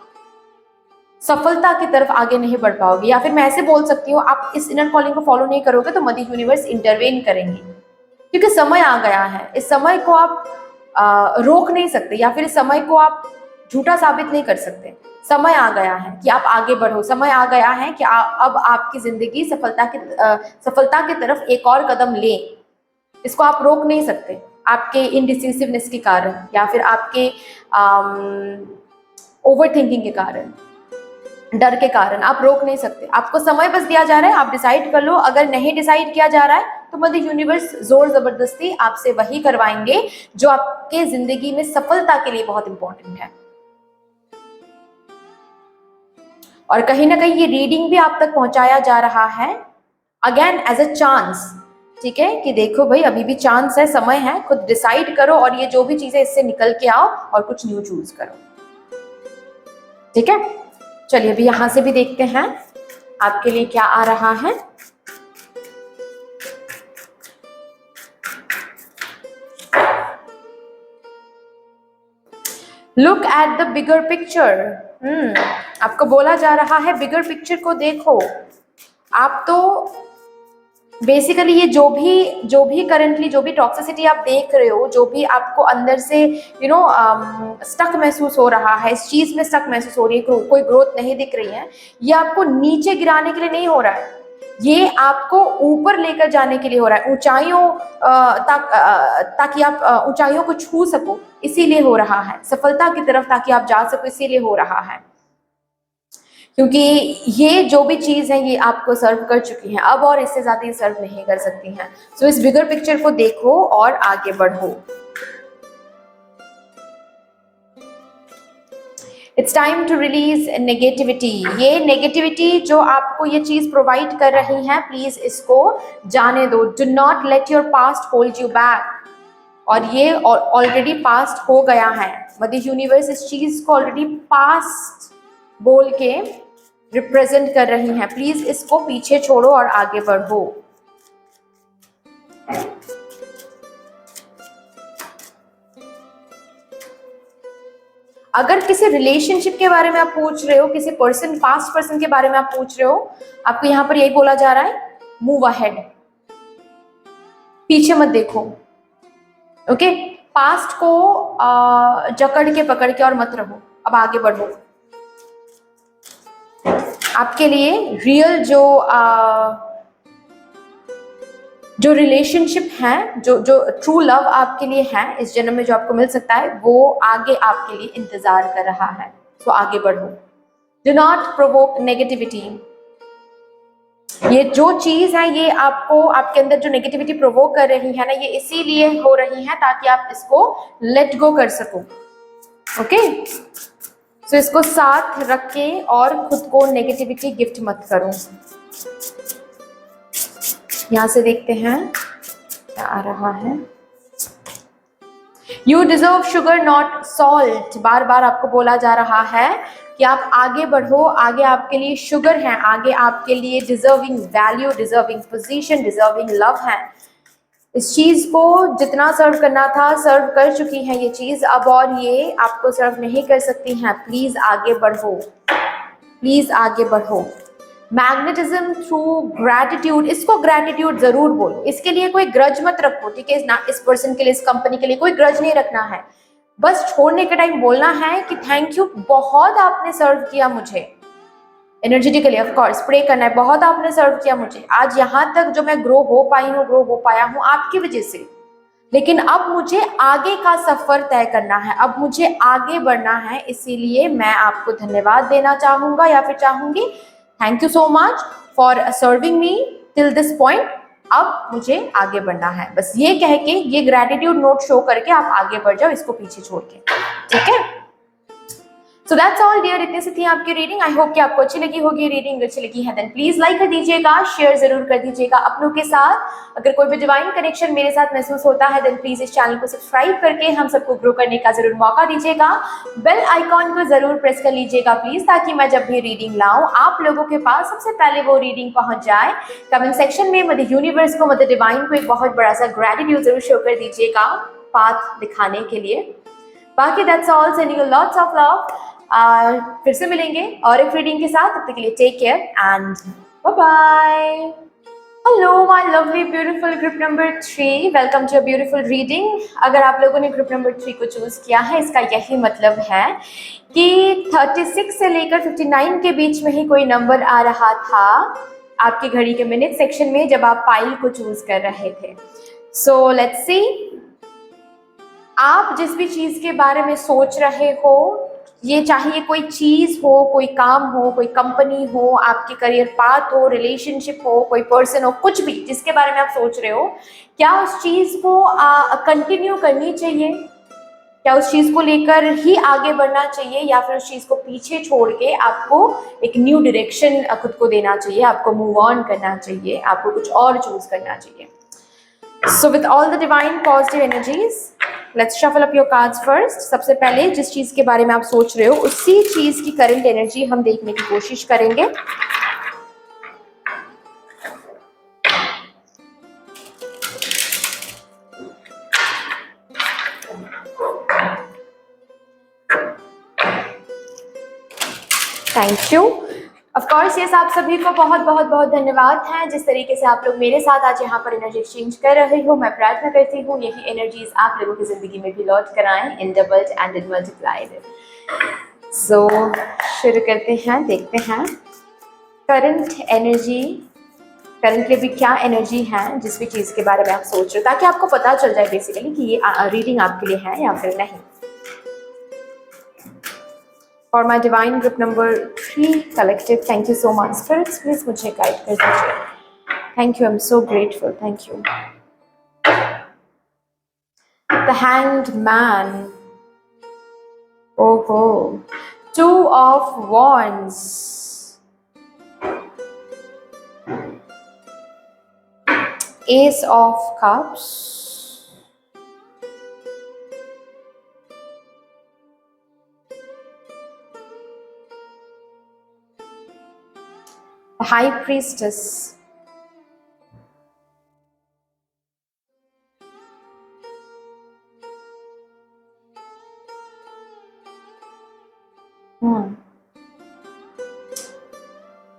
सफलता की तरफ आगे नहीं बढ़ पाओगे। या फिर मैं ऐसे बोल सकती हूँ, आप इस इनर कॉलिंग को फॉलो नहीं करोगे तो मदर यूनिवर्स इंटरवेन करेंगी, क्योंकि समय आ गया है। इस समय को आप रोक नहीं सकते, या फिर इस समय को आप झूठा साबित नहीं कर सकते। समय आ गया है कि आप आगे बढ़ो, समय आ गया है कि अब आपकी जिंदगी सफलता की तरफ एक और कदम ले, इसको आप रोक नहीं सकते। आपके इनडिसिसिवनेस के कारण या फिर आपके ओवर थिंकिंग के कारण, डर के कारण आप रोक नहीं सकते। आपको समय बस दिया जा रहा है, आप डिसाइड कर लो। अगर नहीं डिसाइड किया जा रहा है तो मदर यूनिवर्स जोर जबरदस्ती आपसे वही करवाएंगे जो आपके जिंदगी में सफलता के लिए बहुत इंपॉर्टेंट है। और कहीं ना कहीं ये रीडिंग भी आप तक पहुंचाया जा रहा है अगेन एज अ चांस, ठीक है, कि देखो भाई अभी भी चांस है, समय है, खुद डिसाइड करो और ये जो भी चीजें इससे निकल के आओ और कुछ न्यू चूज करो। ठीक है, चलिए अभी यहां से भी देखते हैं आपके लिए क्या आ रहा है। Look at the bigger picture. आपको बोला जा रहा है बिगर पिक्चर को देखो। आप तो बेसिकली ये जो भी करंटली जो भी टॉक्सिसिटी आप देख रहे हो, जो भी आपको अंदर से स्टक महसूस हो रहा है, इस चीज में स्टक महसूस हो रही है, कोई ग्रोथ नहीं दिख रही है, ये आपको नीचे गिराने के लिए नहीं हो रहा है, ये आपको ऊपर लेकर जाने के लिए हो रहा है, ऊंचाइयों तक, ताकि आप ऊंचाइयों को छू सको, इसीलिए हो रहा है। सफलता की तरफ ताकि आप जा सको, इसीलिए हो रहा है। क्योंकि ये जो भी चीज है ये आपको सर्व कर चुकी है, अब और इससे ज्यादा ये सर्व नहीं कर सकती हैं। सो इस बिगर पिक्चर को देखो और आगे बढ़ो। It's time to release negativity. ये नेगेटिविटी जो आपको ये चीज प्रोवाइड कर रही है, प्लीज इसको जाने दो। Do not let your past hold you back. और ये ऑलरेडी पास्ट हो गया है। मदर यूनिवर्स इस चीज को ऑलरेडी पास्ट बोल के रिप्रेजेंट कर रही हैं। प्लीज इसको पीछे छोड़ो और आगे बढ़ो। अगर किसी रिलेशनशिप के बारे में आप पूछ रहे हो, किसी पर्सन, पास्ट पर्सन के बारे में आप पूछ रहे हो, आपको यहां पर यही बोला जा रहा है, मूव अहेड, पीछे मत देखो। ओके, पास्ट को जकड़ के पकड़ के और मत रहो, अब आगे बढ़ो। आपके लिए रियल जो रिलेशनशिप है, जो ट्रू लव आपके लिए है इस जन्म में, जो आपको मिल सकता है, वो आगे आपके लिए इंतजार कर रहा है। तो आगे बढ़ो। Do not provoke negativity. ये जो चीज है, ये आपको, आपके अंदर जो नेगेटिविटी प्रोवोक कर रही है ना, ये इसीलिए हो रही है ताकि आप इसको लेट गो कर सको। ओके, सो इसको साथ रख के और खुद को नेगेटिविटी गिफ्ट मत करो। यहां से देखते हैं क्या आ रहा है। You deserve sugar not salt. बार बार आपको बोला जा रहा है कि आप आगे बढ़ो, आगे आपके लिए शुगर है, आगे आपके लिए deserving value, deserving position, deserving love है। इस चीज को जितना सर्व करना था सर्व कर चुकी है ये चीज, अब और ये आपको सर्व नहीं कर सकती हैं। प्लीज आगे बढ़ो, प्लीज आगे बढ़ो। Magnetism through gratitude. इसको ग्रैटिट्यूड जरूर बोलो, इसके लिए कोई ग्रज मत रखो, ठीक है ना। इस पर्सन के लिए, इस कंपनी के लिए कोई ग्रज नहीं रखना है। बस छोड़ने के टाइम बोलना है कि थैंक यू, बहुत आपने सर्व किया मुझे एनर्जेटिकली। ऑफ कोर्स प्रे करना है, बहुत आपने सर्व किया मुझे, आज यहाँ तक जो मैं ग्रो हो पाई हूँ, ग्रो हो पाया हूँ आपकी वजह से। लेकिन अब मुझे आगे का सफर तय करना है, अब मुझे आगे बढ़ना है, इसीलिए मैं आपको धन्यवाद देना चाहूंगा या फिर चाहूंगी। Thank you so much for serving me till this point. अब मुझे आगे बढ़ना है, बस ये कह के, ये ग्रैटिट्यूड नोट शो करके आप आगे बढ़ जाओ, इसको पीछे छोड़ के, ठीक है। सो दैट्स ऑल डियर, इतने से थी आपकी रीडिंग। आई होप कि आपको अच्छी लगी होगी रीडिंग। अच्छी लगी है देन प्लीज लाइक कर दीजिएगा, शेयर जरूर कर दीजिएगा अपनों के साथ। अगर कोई भी डिवाइन कनेक्शन मेरे साथ महसूस होता है देन प्लीज इस चैनल को सब्सक्राइब करके हम सबको ग्रो करने का जरूर मौका दीजिएगा। बेल आइकॉन को जरूर प्रेस कर लीजिएगा प्लीज, ताकि मैं जब भी रीडिंग लाऊं आप लोगों के पास सबसे पहले वो रीडिंग पहुंच जाए। कमेंट सेक्शन में मदर यूनिवर्स को, मदर डिवाइन को एक बहुत बड़ा सा ग्रेटिट्यूड जरूर शो कर दीजिएगा पाथ दिखाने के लिए। बाकी that's all, sending you lots of love. फिर से मिलेंगे और एक रीडिंग के साथ, तब तक के लिए take care and bye bye. Hello my lovely beautiful group number 3, welcome to a beautiful reading. अगर आप लोगों ने ग्रुप नंबर 3 को चूज किया है, इसका यही मतलब है कि 36 से लेकर 59 के बीच में ही कोई नंबर आ रहा था आपकी घड़ी के मिनट सेक्शन में जब आप पाइल को चूज कर रहे थे। सो लेट्स सी आप जिस भी चीज के बारे में सोच रहे हो, ये चाहे कोई चीज हो, कोई काम हो, कोई कंपनी हो, आपकी करियर पाथ हो, रिलेशनशिप हो, कोई पर्सन हो, कुछ भी जिसके बारे में आप सोच रहे हो, क्या उस चीज को कंटिन्यू करनी चाहिए? क्या उस चीज को लेकर ही आगे बढ़ना चाहिए, या फिर उस चीज को पीछे छोड़ के आपको एक न्यू डायरेक्शन खुद को देना चाहिए, आपको मूव ऑन करना चाहिए, आपको कुछ और चूज करना चाहिए? So with all the divine positive energies, let's shuffle up your cards first. सबसे पहले जिस चीज के बारे में आप सोच रहे हो उसी चीज की करंट एनर्जी हम देखने की कोशिश करेंगे। Thank you. Of course yes, आप सभी को बहुत बहुत बहुत धन्यवाद है जिस तरीके से आप लोग मेरे साथ आज यहाँ पर एनर्जी एक्सचेंज कर रहे हो। मैं प्रार्थना करती हूँ यही एनर्जीज आप लोगों की जिंदगी में भी लौट कर आए in doubled and in multiplied. सो शुरू करते हैं, देखते हैं करंट एनर्जी, करंटली भी क्या एनर्जी है जिस भी चीज़ के बारे में आप सोच रहे हो, ताकि आपको पता चल जाए बेसिकली कि ये रीडिंग आपके लिए है या फिर नहीं। For my divine group number 3 collective, thank you so much. Spirits, please मुझे guide कर दीजिए। Thank you, I'm so grateful. Thank you. The Hanged Man. Oh ho. 2 of Wands. Ace of Cups. The High Priestess.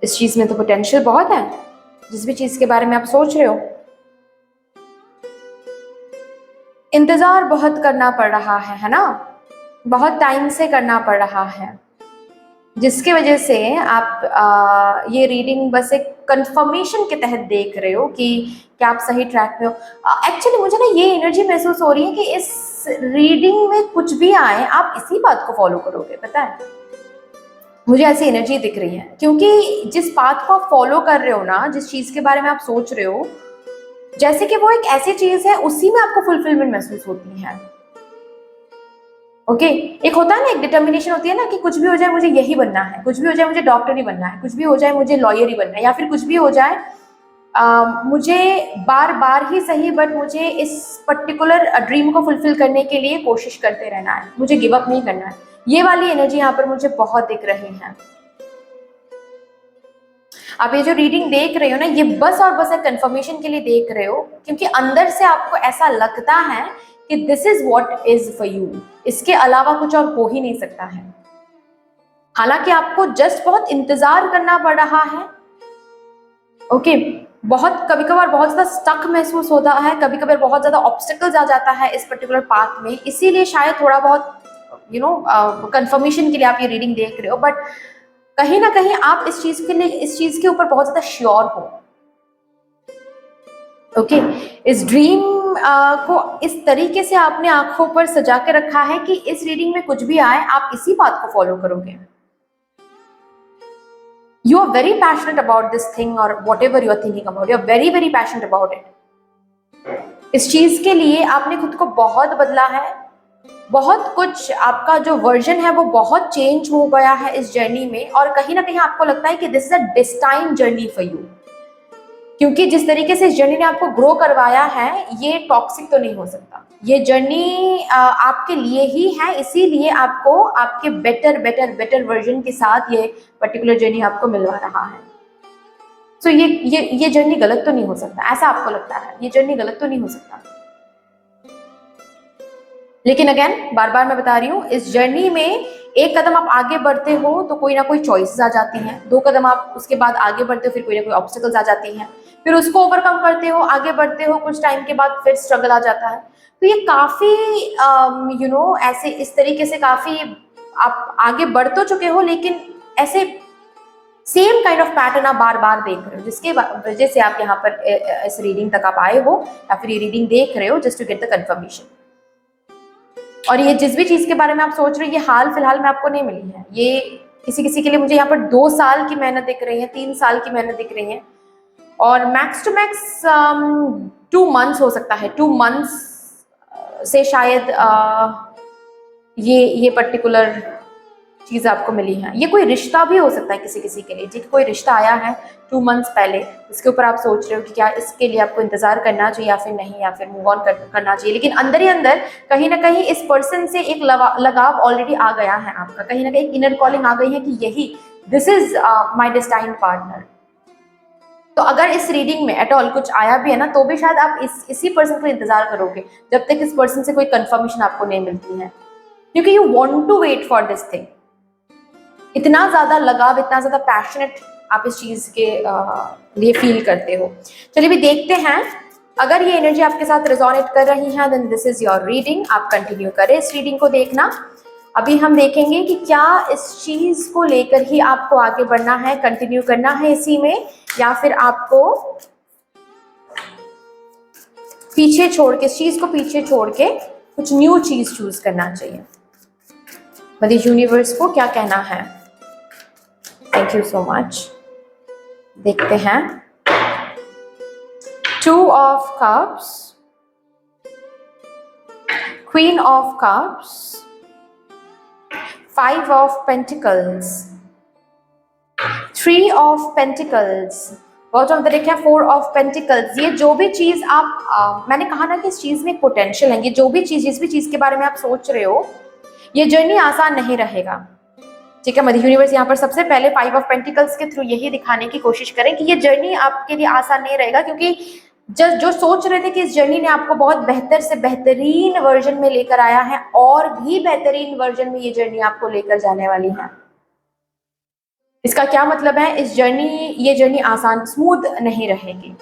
इस चीज में तो potential बहुत है, जिस भी चीज के बारे में आप सोच रहे हो। इंतजार बहुत करना पड़ रहा है ना, बहुत टाइम से करना पड़ रहा है, जिसकी वजह से आप ये रीडिंग बस एक कंफर्मेशन के तहत देख रहे हो कि क्या आप सही ट्रैक पे हो। एक्चुअली मुझे ना ये एनर्जी महसूस हो रही है कि इस रीडिंग में कुछ भी आए आप इसी बात को फॉलो करोगे। पता है, मुझे ऐसी एनर्जी दिख रही है, क्योंकि जिस बात को आप फॉलो कर रहे हो ना, जिस चीज के बारे में आप सोच रहे हो, जैसे कि वो एक ऐसी चीज है उसी में आपको फुलफिलमेंट महसूस होती है। ओके एक होता है ना, एक डिटर्मिनेशन होती है ना कि कुछ भी हो जाए मुझे यही बनना है, कुछ भी हो जाए मुझे डॉक्टर ही बनना है, कुछ भी हो जाए मुझे लॉयर ही बनना है, या फिर कुछ भी हो जाए मुझे बार बार ही सही बट मुझे इस पर्टिकुलर ड्रीम को फुलफिल करने के लिए कोशिश करते रहना है, मुझे गिव अप नहीं करना है। ये वाली एनर्जी यहाँ पर मुझे बहुत दिख रही है। आप ये जो रीडिंग देख रहे हो ना, ये बस और बस एक कंफर्मेशन के लिए देख रहे हो, क्योंकि अंदर से आपको ऐसा लगता है कि this is what is for you, इसके अलावा कुछ और हो ही नहीं सकता है। हालांकि आपको जस्ट बहुत इंतजार करना पड़ रहा है। ओके बहुत कभी कभार बहुत ज्यादा स्टक महसूस होता है, कभी कभार बहुत ज्यादा ऑब्स्टिकल्स आ जाता है इस पर्टिकुलर पाथ में, इसीलिए शायद थोड़ा बहुत कंफर्मेशन के लिए आप ये रीडिंग देख रहे हो, बट कहीं ना कहीं आप इस चीज के ऊपर बहुत ज्यादा श्योर हो। ओके इस ड्रीम को इस तरीके से आपने आंखों पर सजा के रखा है कि इस रीडिंग में कुछ भी आए आप इसी बात को फॉलो करोगे। You are very passionate about this thing or whatever you are thinking about. You are very very passionate about it. इस चीज के लिए आपने खुद को बहुत बदला है, बहुत कुछ आपका जो वर्जन है वो बहुत चेंज हो गया है इस जर्नी में, और कहीं ना कहीं आपको लगता है कि this is a destined journey for you, क्योंकि जिस तरीके से इस जर्नी ने आपको ग्रो करवाया है ये टॉक्सिक तो नहीं हो सकता। ये जर्नी आपके लिए ही है, इसीलिए आपको आपके बेटर वर्जन के साथ ये पर्टिकुलर जर्नी आपको मिलवा रहा है। सो ये जर्नी गलत तो नहीं हो सकता, ऐसा आपको लगता है ये जर्नी गलत तो नहीं हो सकता। लेकिन अगेन बार बार मैं बता रही हूँ, इस जर्नी में एक कदम आप आगे बढ़ते हो तो कोई ना कोई चॉइसेस आ जाती हैं, 2 कदम आप उसके बाद आगे बढ़ते हो फिर कोई ना कोई ऑब्स्टिकल्स आ जाती हैं, फिर उसको ओवरकम करते हो, आगे बढ़ते हो, कुछ टाइम के बाद फिर स्ट्रगल आ जाता है। तो ये काफी ऐसे इस तरीके से काफी आप आगे बढ़ तो चुके हो, लेकिन ऐसे सेम काइंड ऑफ पैटर्न आप बार बार देख रहे हो, जिसके वजह से आप यहाँ पर इस रीडिंग तक आप आए हो या फिर ये रीडिंग देख रहे हो just to get the confirmation. और ये जिस भी चीज़ के बारे में आप सोच रहे हो, ये हाल फिलहाल में आपको नहीं मिली है। ये किसी किसी के लिए मुझे यहाँ पर 2 साल की मेहनत दिख रही है, 3 साल की मेहनत दिख रही है, और मैक्स टू मैक्स 2 मंथ्स हो सकता है। 2 मंथ्स से शायद ये पर्टिकुलर चीज़ आपको मिली है। ये कोई रिश्ता भी हो सकता है किसी किसी के लिए, जिसको कोई रिश्ता आया है 2 मंथ्स पहले, इसके ऊपर आप सोच रहे हो कि क्या इसके लिए आपको इंतजार करना चाहिए या फिर नहीं, या फिर मूव ऑन करना चाहिए। लेकिन अंदर ही अंदर कहीं ना कहीं इस पर्सन से एक लगाव ऑलरेडी आ गया है आपका, कहीं ना कहीं इनर कॉलिंग आ गई है कि यही this is my destined partner. तो अगर इस रीडिंग में एट ऑल कुछ आया भी है ना, तो भी शायद आप इसी पर्सन को इंतजार करोगे जब तक इस पर्सन से कोई कंफर्मेशन आपको नहीं मिलती है, क्योंकि you want to wait for this thing. इतना ज्यादा लगाव, इतना ज्यादा पैशनेट आप इस चीज के लिए फील करते हो। चलिए भी देखते हैं, अगर ये एनर्जी आपके साथ रेजोनेट कर रही है then this is your reading. आप कंटिन्यू करें इस रीडिंग को देखना। अभी हम देखेंगे कि क्या इस चीज को लेकर ही आपको आगे बढ़ना है, कंटिन्यू करना है इसी में, या फिर आपको पीछे छोड़ के, इस चीज को पीछे छोड़ के कुछ न्यू चीज चूज करना चाहिए। मतलब यूनिवर्स को क्या कहना है। Thank you so much. देखते हैं 2 of Cups, Queen of Cups, 5 of Pentacles, 3 of Pentacles, bottom of the deck है 4 of Pentacles। ये जो भी चीज आप मैंने कहा ना कि इस चीज में पोटेंशियल है। ये जो भी चीज, जिस भी चीज के बारे में आप सोच रहे हो, ये जर्नी आसान नहीं रहेगा, ठीक है। मदर यूनिवर्स यहाँ पर सबसे पहले 5 ऑफ पेंटिकल्स के थ्रू यही दिखाने की कोशिश करें कि ये जर्नी आपके लिए आसान नहीं रहेगा, क्योंकि जो सोच रहे थे कि इस जर्नी ने आपको बहुत बेहतर से बेहतरीन वर्जन में लेकर आया है, और भी बेहतरीन वर्जन में ये जर्नी आपको लेकर जाने वाली है। इसका क्या मतलब है, ये जर्नी आसान स्मूथ नहीं रहेगी,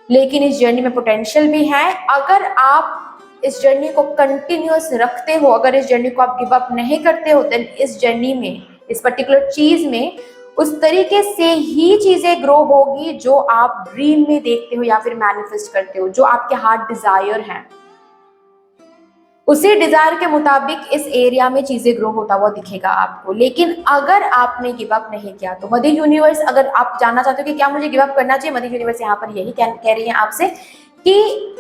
लेकिन इस जर्नी में पोटेंशियल भी है। अगर आप इस जर्नी को कंटिन्यूअस रखते हो, अगर इस जर्नी को आप गिव अप नहीं करते हो, देन इस जर्नी में, इस पर्टिकुलर चीज में उस तरीके से ही चीजें ग्रो होगी जो आप ड्रीम में देखते हो या फिर मैनिफेस्ट करते हो, जो आपके हार्ट डिजायर हैं। उसी डिजायर के मुताबिक इस एरिया में चीजें ग्रो होता हुआ दिखेगा आपको। लेकिन अगर आपने गिव अप नहीं किया तो मदर यूनिवर्स, अगर आप जानना चाहते हो कि क्या मुझे गिव अप करना चाहिए, मदर यूनिवर्स यहाँ पर यही कह रही है आपसे कि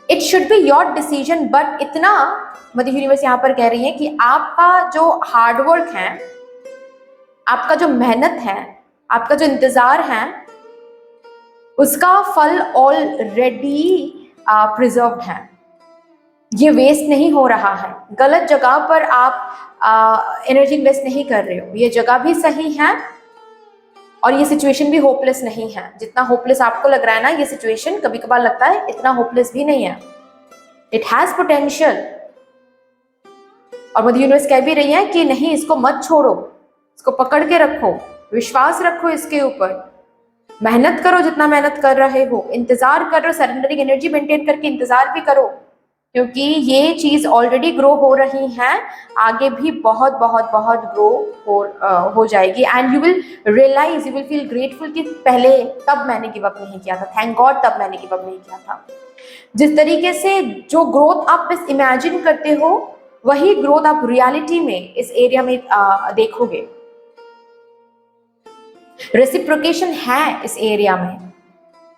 it should be your decision. But इतना मदर यूनिवर्स यहाँ पर कह रही है कि आपका जो हार्डवर्क है, आपका जो मेहनत है, आपका जो इंतजार है, उसका फल ऑलरेडी प्रिजर्व्ड है। ये वेस्ट नहीं हो रहा है। गलत जगह पर आप एनर्जी इन्वेस्ट नहीं कर रहे हो। ये जगह भी सही है और ये सिचुएशन भी होपलेस नहीं है। जितना होपलेस आपको लग रहा है ना, ये सिचुएशन कभी कभार लगता है इतना होपलेस भी नहीं है। It has potential. और मदर यूनिवर्स कह भी रही है कि नहीं, इसको मत छोड़ो, इसको पकड़ के रखो, विश्वास रखो इसके ऊपर, मेहनत करो जितना मेहनत कर रहे हो, इंतजार करो, सरेंडरिंग एनर्जी मेंटेन करके इंतजार भी करो, क्योंकि ये चीज ऑलरेडी ग्रो हो रही है, आगे भी बहुत बहुत बहुत ग्रो हो जाएगी। And you will realise, you will feel grateful कि पहले तब मैंने गिव अप नहीं किया था, थैंक गॉड तब मैंने गिव अप नहीं किया था। जिस तरीके से जो ग्रोथ आप बस इमेजिन करते हो, वही ग्रोथ आप रियलिटी में इस एरिया में देखोगे। रेसिप्रोकेशन है इस एरिया में,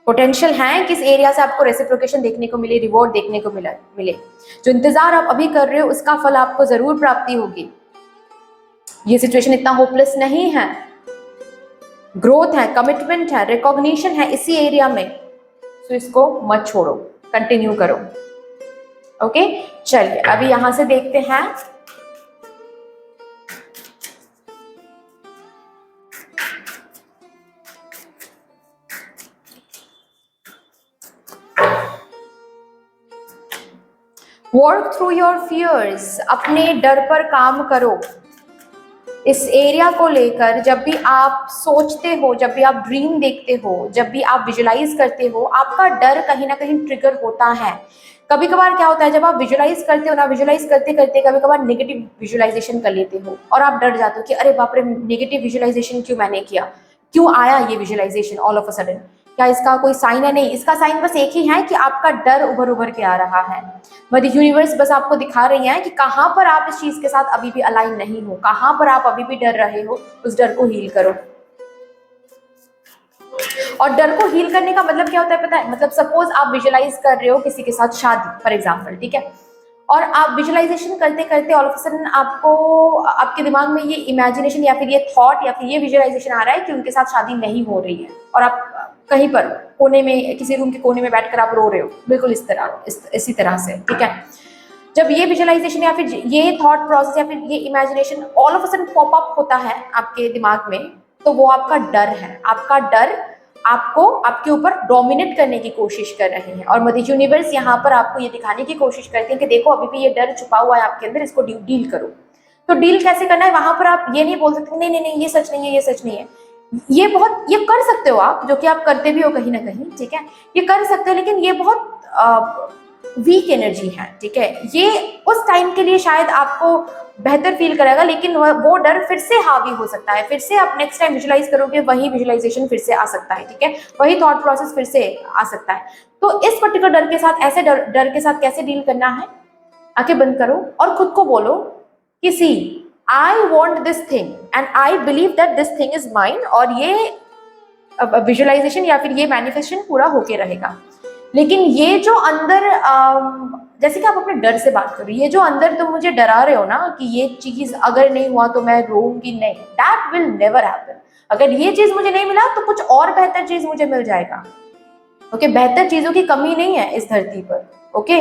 पोटेंशियल है कि इस एरिया से आपको रेसिप्रोकेशन देखने को मिले, रिवॉर्ड देखने को मिले। जो इंतजार आप अभी कर रहे हो उसका फल आपको जरूर प्राप्ति होगी। ये सिचुएशन इतना होपलेस नहीं है, ग्रोथ है, कमिटमेंट है, रिकॉग्निशन है इसी एरिया में। तो इसको मत छोड़ो, कंटिन्यू करो। ओके, चलिए अभी यहां से देखते हैं वर्क थ्रू योर फियर्स। अपने डर पर काम करो। इस एरिया को लेकर जब भी आप सोचते हो, जब भी आप ड्रीम देखते हो, जब भी आप विजुलाइज करते हो, आपका डर कहीं ना कहीं ट्रिगर होता है। कभी कभार क्या होता है, जब आप विजुलाइज करते हो ना, विजुलाइज करते करते कभी कभार नेगेटिव विजुलाइजेशन कर लेते हो और आप डर जाते हो कि अरे बाप रे, नेगेटिव विजुलाइजेशन क्यों मैंने किया, क्यों आया ये visualisation all of a sudden, क्या इसका कोई साइन है? नहीं, इसका साइन बस एक ही है कि आपका डर उभर उभर के आ रहा है। मदर यूनिवर्स बस आपको दिखा रही है कि कहाँ पर आप इस चीज के साथ अभी भी अलाइन नहीं हो, कहाँ पर आप अभी भी डर रहे हो, उस डर को हील करो। और डर को हील करने का मतलब क्या होता है पता है? मतलब सपोज आप विजुअलाइज कर रहे हो किसी के साथ शादी फॉर एग्जाम्पल, ठीक है, और आप विजुअलाइजेशन करते करते ऑल ऑफ अ सडन आपको आपके दिमाग में ये इमेजिनेशन या फिर ये थॉट या फिर ये विजुअलाइजेशन आ रहा है कि उनके साथ शादी नहीं हो रही है, और आप कहीं पर कोने में, किसी रूम के कोने में बैठकर आप रो रहे हो, बिल्कुल इस तरह, इसी तरह से, ठीक है। जब ये विजुअलाइजेशन या फिर ये थॉट प्रोसेस या फिर ये imagination all of a sudden pop up होता है आपके दिमाग में, तो वो आपका डर है। आपका डर आपको आपके ऊपर डोमिनेट करने की कोशिश कर रहे हैं, और मदर यूनिवर्स यहाँ पर आपको ये दिखाने की कोशिश करती है कि देखो अभी भी ये डर छुपा हुआ है आपके अंदर, इसको डील करो। तो डील कैसे करना है? वहां पर आप ये नहीं बोल सकते नहीं नहीं नहीं ये सच नहीं है, ये सच नहीं है। ये बहुत, ये कर सकते हो आप, जो कि आप करते भी हो कहीं ना कहीं, ठीक है, ये कर सकते हो, लेकिन ये बहुत वीक एनर्जी है, ठीक है। ये उस टाइम के लिए शायद आपको बेहतर फील करेगा, लेकिन वो डर फिर से हावी हो सकता है, फिर से आप नेक्स्ट टाइम विजुलाइज करोगे वही विजुलाइजेशन फिर से आ सकता है, ठीक है, वही थॉट प्रोसेस फिर से आ सकता है। तो इस पर्टिकुलर डर के साथ, ऐसे डर के साथ कैसे डील करना है? आंखें बंद करो और खुद को बोलो कि see I want this thing and I believe that this thing is mine, और ये विजुअलाइजेशन या फिर ये मैनिफेस्टेशन पूरा होके रहेगा। लेकिन ये जो अंदर जैसे कि आप अपने डर से बात करो, ये जो अंदर तुम मुझे डरा रहे हो ना कि ये चीज अगर नहीं हुआ तो मैं रोऊंगी, नहीं, दैट विल नेवर हैपन। अगर ये चीज मुझे नहीं मिला तो कुछ और बेहतर चीज मुझे मिल जाएगा। ओके, बेहतर चीजों की कमी नहीं है इस धरती पर। ओके,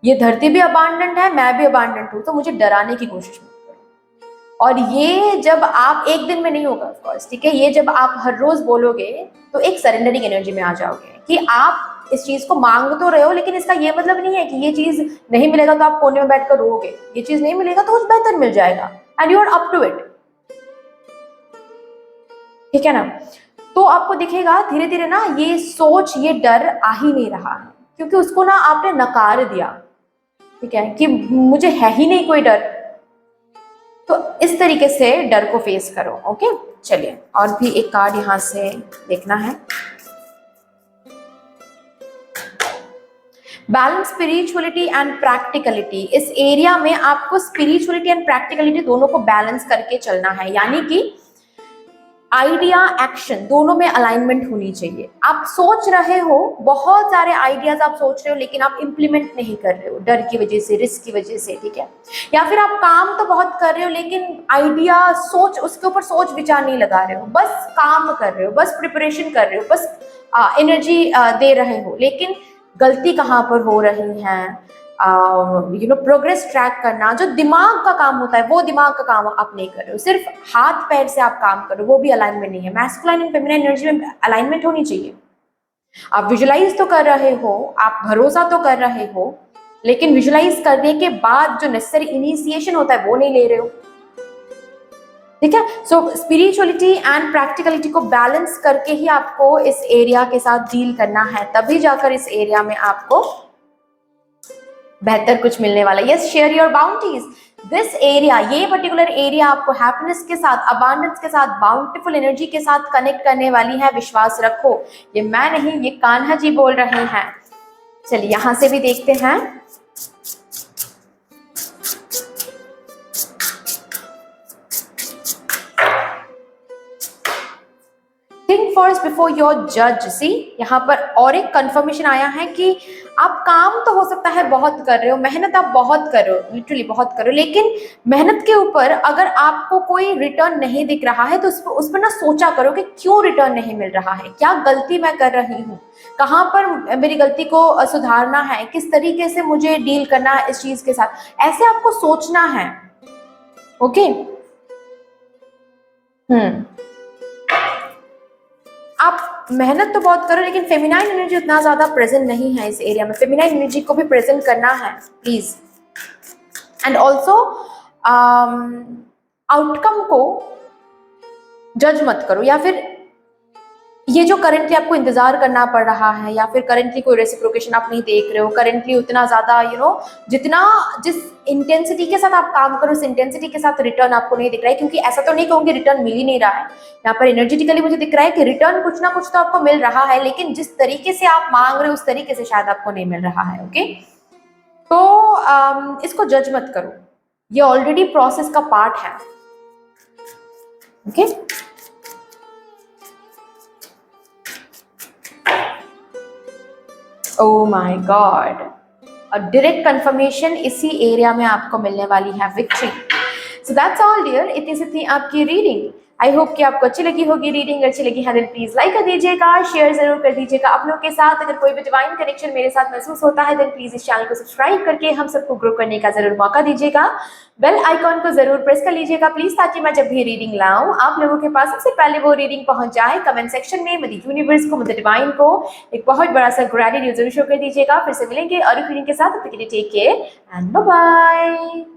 ये धरती भी अबांडेंट है, मैं भी अबांडेंट हूँ, तो मुझे डराने की कोशिश मत करो। और ये जब आप एक दिन में नहीं होगा ऑफ कोर्स, ठीक है, ये जब आप हर रोज बोलोगे तो एक सरेंडरिंग एनर्जी में आ जाओगे कि आप इस चीज को मांग तो रहे हो, लेकिन इसका ये मतलब नहीं है कि ये चीज नहीं मिलेगा तो आप कोने में बैठकर रोओगे। ये चीज नहीं मिलेगा तो कुछ बेहतर मिल जाएगा, and you are up to it, ठीक है ना। तो आपको दिखेगा धीरे धीरे ना ये सोच, ये डर आ ही नहीं रहा है, क्योंकि उसको ना आपने नकार दिया, ठीक है, कि मुझे है ही नहीं कोई डर। तो इस तरीके से डर को फेस करो। ओके, चलिए और भी एक कार्ड यहां से देखना है। Balance spirituality and practicality. इस एरिया में आपको स्पिरिचुअलिटी एंड प्रैक्टिकलिटी दोनों को बैलेंस करके चलना है, यानी कि आइडिया एक्शन दोनों में अलाइनमेंट होनी चाहिए। आप सोच रहे हो, बहुत सारे आइडियाज आप सोच रहे हो, लेकिन आप इंप्लीमेंट नहीं कर रहे हो डर की वजह से, रिस्क की वजह से, ठीक है। या फिर आप काम तो बहुत कर रहे हो, लेकिन आइडिया सोच, उसके ऊपर सोच विचार नहीं लगा रहे हो, बस काम कर रहे हो, बस प्रिपरेशन कर रहे हो, बस एनर्जी दे रहे हो, लेकिन गलती कहाँ पर हो रही है, प्रोग्रेस ट्रैक करना, जो दिमाग का काम होता है वो दिमाग का काम आप नहीं कर रहे हो, सिर्फ हाथ पैर से आप काम कर रहे हो, वो भी अलाइनमेंट नहीं है। मैस्कुलाइन एंड फेमिनाइन एनर्जी में अलाइनमेंट होनी चाहिए। आप विजुलाइज तो कर रहे हो, आप भरोसा तो कर रहे हो, लेकिन विजुलाइज करने के बाद जो नेसेसरी इनिशिएशन होता है वो नहीं ले रहे हो, ठीक है। सो स्पिरिचुअलिटी एंड प्रैक्टिकलिटी को बैलेंस करके ही आपको इस एरिया के साथ डील करना है, तभी जाकर इस एरिया में आपको बेहतर कुछ मिलने वाला है। Yes, share your bounties. This area, ये पर्टिकुलर एरिया आपको हैप्पीनेस के साथ, अबांडेंस के साथ, बाउंटीफुल एनर्जी के साथ कनेक्ट करने वाली है, विश्वास रखो। ये मैं नहीं, ये कान्हा जी बोल रहे हैं। चलिए यहां से भी देखते हैं। थिंक फर्स्ट बिफोर योर जज। सी, यहाँ पर और एक कंफर्मेशन आया है कि आप काम तो हो सकता है बहुत कर रहे हो, मेहनत आप बहुत कर रहे हो, लिटरली बहुत कर रहे हो, लेकिन मेहनत के ऊपर अगर आपको कोई रिटर्न नहीं दिख रहा है तो उस पर ना सोचा करो कि क्यों रिटर्न नहीं मिल रहा है, क्या गलती मैं कर रही हूँ, कहाँ पर मेरी गलती को सुधारना है, किस तरीके से मुझे डील करना है इस चीज के साथ, ऐसे आपको सोचना है। ओके, आप मेहनत तो बहुत करो, लेकिन फेमिनाइन एनर्जी उतना ज्यादा प्रेजेंट नहीं है इस एरिया में। फेमिनाइन एनर्जी को भी प्रेजेंट करना है प्लीज। एंड ऑल्सो आउटकम को जज मत करो, या फिर ये जो करंटली आपको इंतजार करना पड़ रहा है या फिर करंटली कोई रेसिप्रोकेशन आप नहीं देख रहे हो, करंटली उतना ज्यादा जितना जिस इंटेंसिटी के साथ आप काम करो उस इंटेंसिटी के साथ रिटर्न आपको नहीं दिख रहा है, क्योंकि ऐसा तो नहीं कहूंगी रिटर्न मिल ही नहीं रहा है, यहाँ पर एनर्जेटिकली मुझे दिख रहा है कि रिटर्न कुछ ना कुछ तो आपको मिल रहा है, लेकिन जिस तरीके से आप मांग रहे हो उस तरीके से शायद आपको नहीं मिल रहा है। ओके, तो इसको जज मत करो, ये ऑलरेडी प्रोसेस का पार्ट है। ओके, ओह माय गॉड, और डायरेक्ट कंफर्मेशन इसी एरिया में आपको मिलने वाली है, victory. So that's all dear, इतनी सी थी आपकी रीडिंग। आई होप कि आपको अच्छी लगी होगी रीडिंग। अच्छी लगी है तो प्लीज लाइक कर दीजिएगा, शेयर जरूर कर दीजिएगा अपनों के साथ। अगर कोई भी डिवाइन कनेक्शन मेरे साथ महसूस होता है देन प्लीज इस चैनल को सब्सक्राइब करके हम सबको ग्रो करने का जरूर मौका दीजिएगा। बेल आइकॉन को जरूर प्रेस कर लीजिएगा प्लीज, ताकि मैं जब भी रीडिंग लाऊं आप लोगों के पास सबसे पहले वो रीडिंग पहुंच जाए। कमेंट सेक्शन में मदर यूनिवर्स को, मदर डिवाइन को एक बहुत बड़ा सा ग्रेटिट्यूड जरूर शो कर दीजिएगा। फिर से मिलेंगे और रीडिंग के साथ, take care and bye bye.